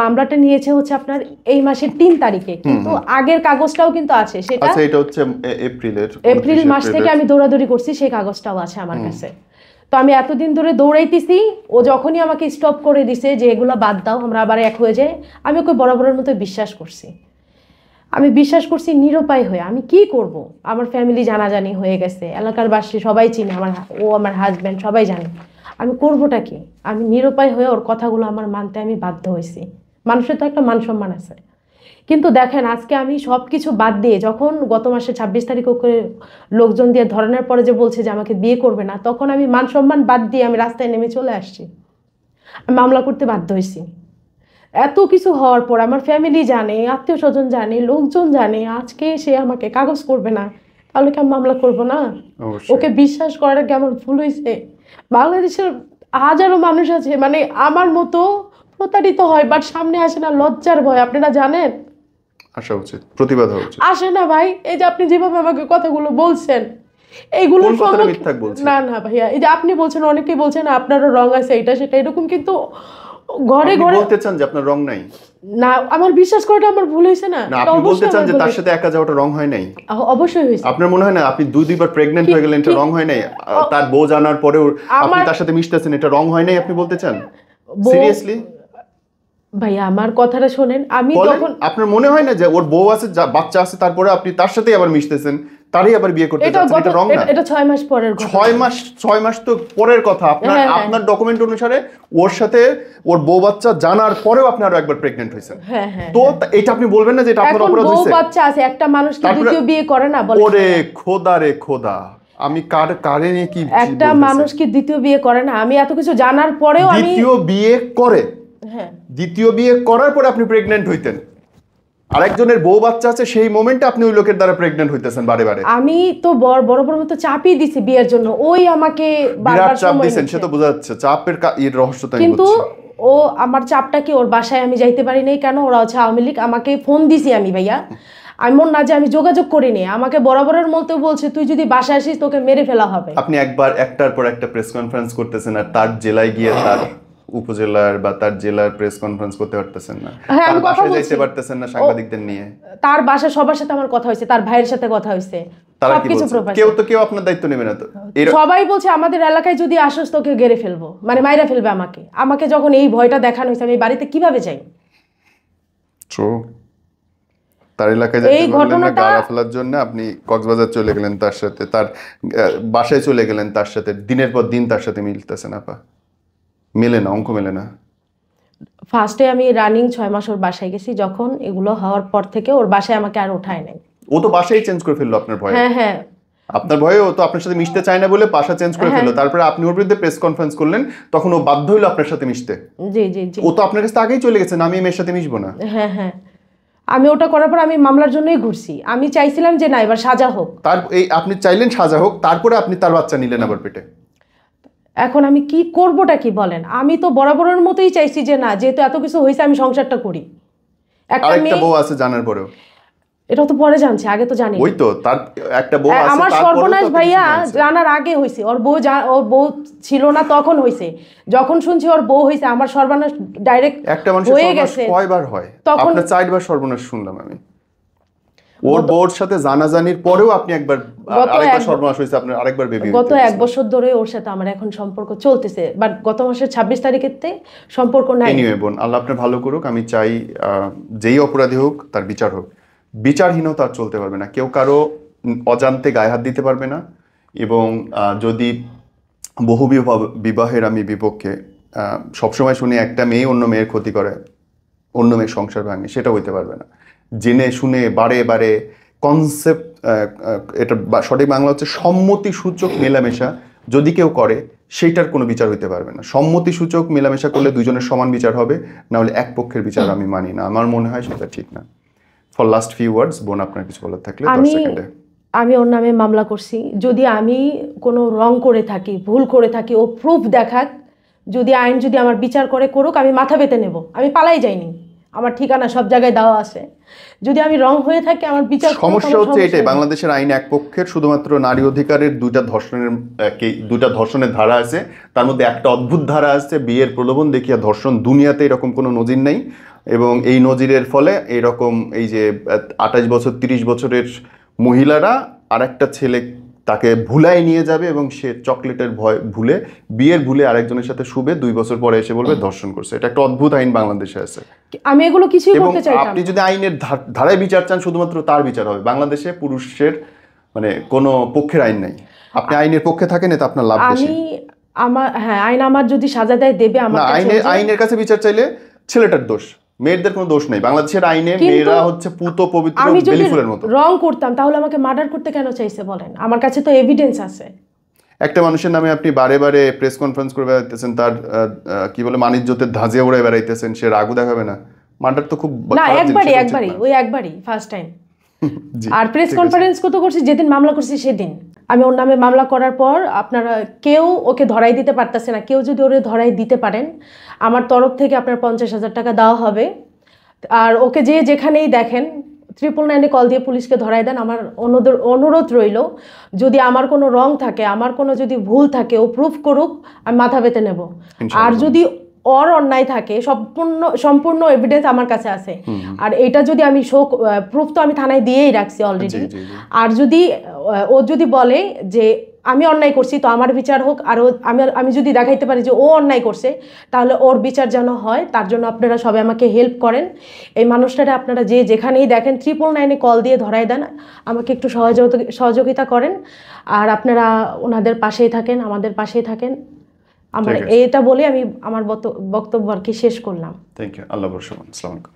মামলাটা নিয়েছে হচ্ছে আপনার এই মাসের 3 তারিখে, কিন্তু আগের কাগজটাও কিন্তু আছে, সেটা আচ্ছা, এটা হচ্ছে এপ্রিল মাস থেকে আমি দৌড়াদৌড়ি করছি, সেই কাগজটাও আছে আমার কাছে। তো আমি এতদিন ধরে দৌড়াইতেছি, ও যখনই আমাকে স্টপ করে দিছে যে এগুলো বাদ দাও, আমরা আবার এক হয়ে যাই, আমি ওকে বরাবরের মতো বিশ্বাস করছি নিরুপায় হয়ে। আমি কি করব? আমার ফ্যামিলি জানাজানি হয়ে গেছে, এলাকার বাসী সবাই চিনে, ও আমার হাজব্যান্ড সবাই জানে, আমি করবোটা কি? আমি নিরুপায় হয়ে ওর কথাগুলো আমার মানতে আমি বাধ্য হয়েছি। মানুষের তো একটা মান সম্মান আছে। কিন্তু দেখেন, আজকে আমি সব কিছু বাদ দিয়ে, যখন গত মাসে 26 তারিখ ওকে লোকজন দিয়ে ধরানোর পরে যে বলছে যে আমাকে বিয়ে করবে না, তখন আমি মান সম্মান বাদ দিয়ে আমি রাস্তায় নেমে চলে আসছি, আমি মামলা করতে বাধ্য হয়েছি। এত কিছু হওয়ার পর আমার ফ্যামিলি জানে, আত্মীয় স্বজন জানে, লোকজন জানে, আজকে সে আমাকে কাগজ করবে না, তাহলে কি আমি মামলা করবো না? ওকে বিশ্বাস করাটা কেমন ভুল হয়েছে? বাংলাদেশের হাজারো মানুষ আছে মানে আমার মতো প্রতারিত হয়, বাট সামনে আসে না, লজ্জার ভয়। আপনারা জানেন, আসা উচিত, প্রতিবাদ হওয়া উচিত। আসে না ভাই। এই যে আপনি যেভাবে আমাকে কথাগুলো বলছেন, এইগুলো কোন কথাটা মিথ্যা বলছেন? না না ভাইয়া, এই যে আপনি বলছেন, অনেকেই বলছেন আপনারও রং আছে, এটা সেটা এরকম, কিন্তু ঘরে আপনি ঘরে বলতে চান যে আপনার রং নাই? না, আমার বিশ্বাস করাটা আমার ভুল হয়েছে না। না, এটা আপনি বলতে অবশ্যই চান আমার যে ভুল তার হয়েছে। সাথে একা যাওয়াটা রং হয় নাই? অবশ্যই হয়েছে। আপনার মনে হয় না আপনি দুইবার প্রেগন্যান্ট হয়ে গেলেন, এটা রং হয় নাই? তার বউ জানার পরেও আপনি তার সাথে মিশতেছেন, এটা রং হয় নাই আপনি বলতে চান? সিরিয়াসলি ভাইয়া আমার কথাটা শোনেন, আমি তখন আপনার মনে হয় না যে ওর বউ আছে, বাচ্চা আছে, তারপরে আপনি তার সাথেই আবার মিশতেছেন, তারই আবার বিয়ে করতে যাচ্ছেন, এটা রং না? এটা 6 মাস পরের কথা। 6 মাস তো পরের কথা। আপনার ডকুমেন্ট অনুসারে ওর সাথে ওর বউ বাচ্চা জানার পরেও আপনি আরো একবার প্রেগন্যান্ট হয়েছেন। তো এটা আপনি বলবেন না যে এটা আপনার অপরাধ হয়েছে? বউ বাচ্চা আছে, একটা মানুষ কি দ্বিতীয় বিয়ে করে না বলেন? ওরে খোদা রে খোদা, আমি কারে নিয়ে কি একটা মানুষ কি দ্বিতীয় বিয়ে করে না? আমি এত কিছু জানার পরেও আমি দ্বিতীয় বিয়ে করে, হ্যাঁ, দ্বিতীয় বিয়ে করার পরে আপনি প্রেগন্যান্ট হইতেন, আরেকজনের বউ বাচ্চা আছে, সেই মোমেন্টে আপনি ওই লোকের দ্বারা প্রেগন্যান্ট হইতেছেন বারে বারে। আমি তো বড় মতো চাপই দিছি বিয়ের জন্য, ওই আমাকে বিরাট চাপ দিয়েছেন, সে তো বোঝা যাচ্ছে। চাপের এর রহস্যটা আমি কিন্তু বুঝছি। ও আমার চাপটা কি, ওর বাসায় আমি যাইতে পারি নাই কেন? ওরা হচ্ছে আওয়ামী লীগ, আমাকে ফোন দিছি আমি ভাইয়া, এমন না যে আমি যোগাযোগ করিনি, আমাকে বরাবরের মতো বলছে তুই যদি বাসায় আসিস তোকে মেরে ফেলা হবে। আপনি একটার পর একটা প্রেস কনফারেন্স করতেছেন, আর তার জেলায় গিয়ে তার উপজেলার বা তার জেলার প্রেস কনফারেন্স করতে পারতেছেন না, তার বাসায় যাইতে পারতেছেন না সাংবাদিকদের নিয়ে। তার বাসায় সবার সাথে আমার কথা হয়েছে, তার ভাইয়ের সাথে কথা হয়েছে, তারা কি সবকিছু বলছে? প্রকাশ। কেউ আপনার দায়িত্ব নেবে না তো? সবাই বলছে আমাদের এলাকায় যদি আসস তোকে গেড়ে ফেলবো, মানে মাইরা ফেলবে আমাকে যখন এই ভয়টা দেখানো হয়েছে, আমি বাড়িতে কিভাবে যাই? তার এলাকায় যাইতে বললেন না, গাড়া ফেলার জন্য আপনি কক্সবাজার চলে গেলেন তার সাথে, তার বাসায় চলে গেলেন তার সাথে, দিনের পর দিন তার সাথে মিলতেছে না, মেলে না, অঙ্ক মেলে না। ফার্স্টে আমি রানিং 6 মাস ওর বাসায় গেছি, যখন এগুলো হওয়ার পর থেকে ওর বাসায় আমাকে আর ওঠায় নাই। ও তো বাসায় চেঞ্জ করে ফেললো আপনার ভয়ে। হ্যাঁ, আপনার ভয়ে ও তো আপনার সাথে মিশতে চায় না বলে বাসা চেঞ্জ করে ফেললো, তারপরে আপনি ওর বিরুদ্ধে প্রেস কনফারেন্স করলেন, তখন ও বাধ্য হইলো আপনার সাথে মিশতে। জি। ও তো আপনার কাছে আগেই চলে গেছে, আমি মেয়ের সাথে মিশবো না। হ্যাঁ, আমি ওটা করার পর আমি মামলার জন্যই ঘুরছি। আমি চাইছিলাম যে না, এবার সাজা হোক। আপনি চাইলেন সাজা হোক, তারপরে আপনি তার বাচ্চা নিলেন আবার পেটে। এখন আমি কি করবোটা কি বলেন? আমি তো বরাবরের মতোই চাইছি যে না, যেহেতু এত কিছু হয়েছে আমি সংসারটা করি। আরেকটা বউ আছে জানার পরেও? এটা তো পরে জানছি, আগে তো জানি। ওই তো তার একটা বউ আছে, আমার সর্বনাশ ভাইয়া জানার আগে হয়েছে। ওর বউ ছিল না তখন হয়েছে, যখন শুনছি ওর বউ হয়েছে আমার সর্বনাশ ডাইরেক্ট একটা মানুষের হয়ে সর্বনাশ গেছে। কয়বার হয়? তখন আপনার 4বার সর্বনাশ শুনলাম আমি। ওর বউর সাথে জানাজানির পরেও আপনি আরেকবার সর্বনাশ হয়েছে, আপনার আরেকবার বেবি। গত 1 বছর ধরে ওর সাথে আমার এখন সম্পর্ক চলতেছে, বাট গত মাসের 26 তারিখেতে সম্পর্ক নাই। এনিওয়ে বোন, আল্লাহ আপনার ভালো করুক। আমি চাই যেই অপরাধী হোক তার বিচার হোক। বিচারহীনতা আর চলতে পারবে না, কেউ কারো অজান্তে গায়ে হাত দিতে পারবে না। এবং যদি বহু বিবাহের আমি বিপক্ষে, সবসময় শুনি একটা মেয়ে অন্য মেয়ের ক্ষতি করে, অন্য মেয়ের সংসার ভাঙে, সেটা হইতে পারবে না। জেনে শুনে বারে বারে কনসেপ্ট, এটা সঠিক বাংলা হচ্ছে সম্মতিসূচক মেলামেশা যদি কেউ করে, সেইটার কোনো বিচার হইতে পারবে না। সম্মতিসূচক মেলামেশা করলে দুজনের সমান বিচার হবে, না হলে এক পক্ষের বিচার আমি মানি না। আমার মনে হয় সেটা ঠিক না। ফর লাস্ট ফিউ ওয়ার্ডস বোন, আপনার কিছু বলার থাকলে 10 সেকেন্ডে। আমি ওর নামে মামলা করছি। যদি আমি কোনো রং করে থাকি, ভুল করে থাকি, ও প্রুফ দেখাক। যদি আইন যদি আমার বিচার করুক, আমি মাথা পেতে নেব। আমি পালাই যাইনি, আমার ঠিকানা সব জায়গায় দেওয়া আছে। যদি আমি রং হয়ে থাকি, আমার বিচার। সমস্যা হচ্ছে এটাই, বাংলাদেশের আইন এক পক্ষের, শুধুমাত্র নারী অধিকারের 2টা ধর্ষণের ধারা আছে, তার মধ্যে একটা অদ্ভুত ধারা আছে, বিয়ের প্রলোভন দেখিয়া ধর্ষণ। দুনিয়াতে এরকম কোনো নজির নেই, এবং এই নজিরের ফলে এরকম এই যে 28 বছর 30 বছরের মহিলারা আরেকটা ছেলে তাকে ভুলাই নিয়ে যাবে, এবং সে চকলেটের ভয় ভুলে, বিয়ের ভুলে আরেকজনের সাথে শুবে, 2 বছর পরে এসে বলবে ধর্ষণ করছে। এটা একটা অদ্ভুত আইন বাংলাদেশে আছে। আমি এগুলো কিছুই করতে চাই না। আপনি যদি আইনের ধারায় বিচার চান, শুধুমাত্র তার বিচার হবে। বাংলাদেশে পুরুষের মানে কোনো পক্ষের আইন নাই। আপনি আইনের পক্ষে থাকেন, এটা আপনার লাভ বেশি। আইন আমার যদি সাজা দেয় দেবে। আমার আইনের কাছে বিচার চাইলে ছেলেটার দোষ, মেয়েদের কোনো দোষ নেই। বাংলাদেশের আইনে মেয়েরা হচ্ছে পুত পবিত্র বেলি ফুলের মতো। রং করতাম তাহলে আমাকে মার্ডার করতে কেন চাইছে বলেন? আমার কাছে তো এভিডেন্স আছে। একটা মানুষের নামে আপনি বারে বারে প্রেস কনফারেন্স করে বেড়াইতেছেন, তার কি বলে মানিজ্যতের ধাজে উড়ে বেড়াইতেছেন, সে রাগও দেখাবে না? মার্ডার তো খুব না, একবারই ফার্স্ট টাইম। আর প্রেস কনফারেন্স কত করছি যেদিন মামলা করছি সেদিন। আমি ওর নামে মামলা করার পর আপনারা কেউ ওকে ধরাই দিতে পারতেছে না। কেউ যদি ওরে ধরাই দিতে পারেন, আমার তরফ থেকে আপনার 50,000 টাকা দেওয়া হবে। আর ওকে যেখানেই দেখেন 999-এ কল দিয়ে পুলিশকে ধরাই দেন। আমার অনুরোধ রইল, যদি আমার কোনো রং থাকে, আমার কোনো যদি ভুল থাকে, ও প্রুফ করুক, আমি মাথা পেতে নেব। আর যদি ওর অন্যায় থাকে, সম্পূর্ণ এভিডেন্স আমার কাছে আছে। আর এটা যদি আমি প্রুফ তো আমি থানায় দিয়েই রাখছি অলরেডি। আর যদি ও যদি বলে যে আমি অন্যায় করছি, তো আমার বিচার হোক। আর আমি যদি দেখাইতে পারি যে ও অন্যায় করছে, তাহলে ওর বিচার যেন হয়। তার জন্য আপনারা সবাই আমাকে হেল্প করেন। এই মানুষটারে আপনারা যেখানেই দেখেন 999-এ কল দিয়ে ধরাই দেন, আমাকে একটু সহযোগিতা করেন। আর আপনারা ওনাদের পাশেই থাকেন, আমাদের পাশেই থাকেন। আমার এটা বলে আমি আমার বক্তব্য আর কি শেষ করলাম। Thank you. আল্লাহ বর্ষমান। আসসালামু আলাইকুম।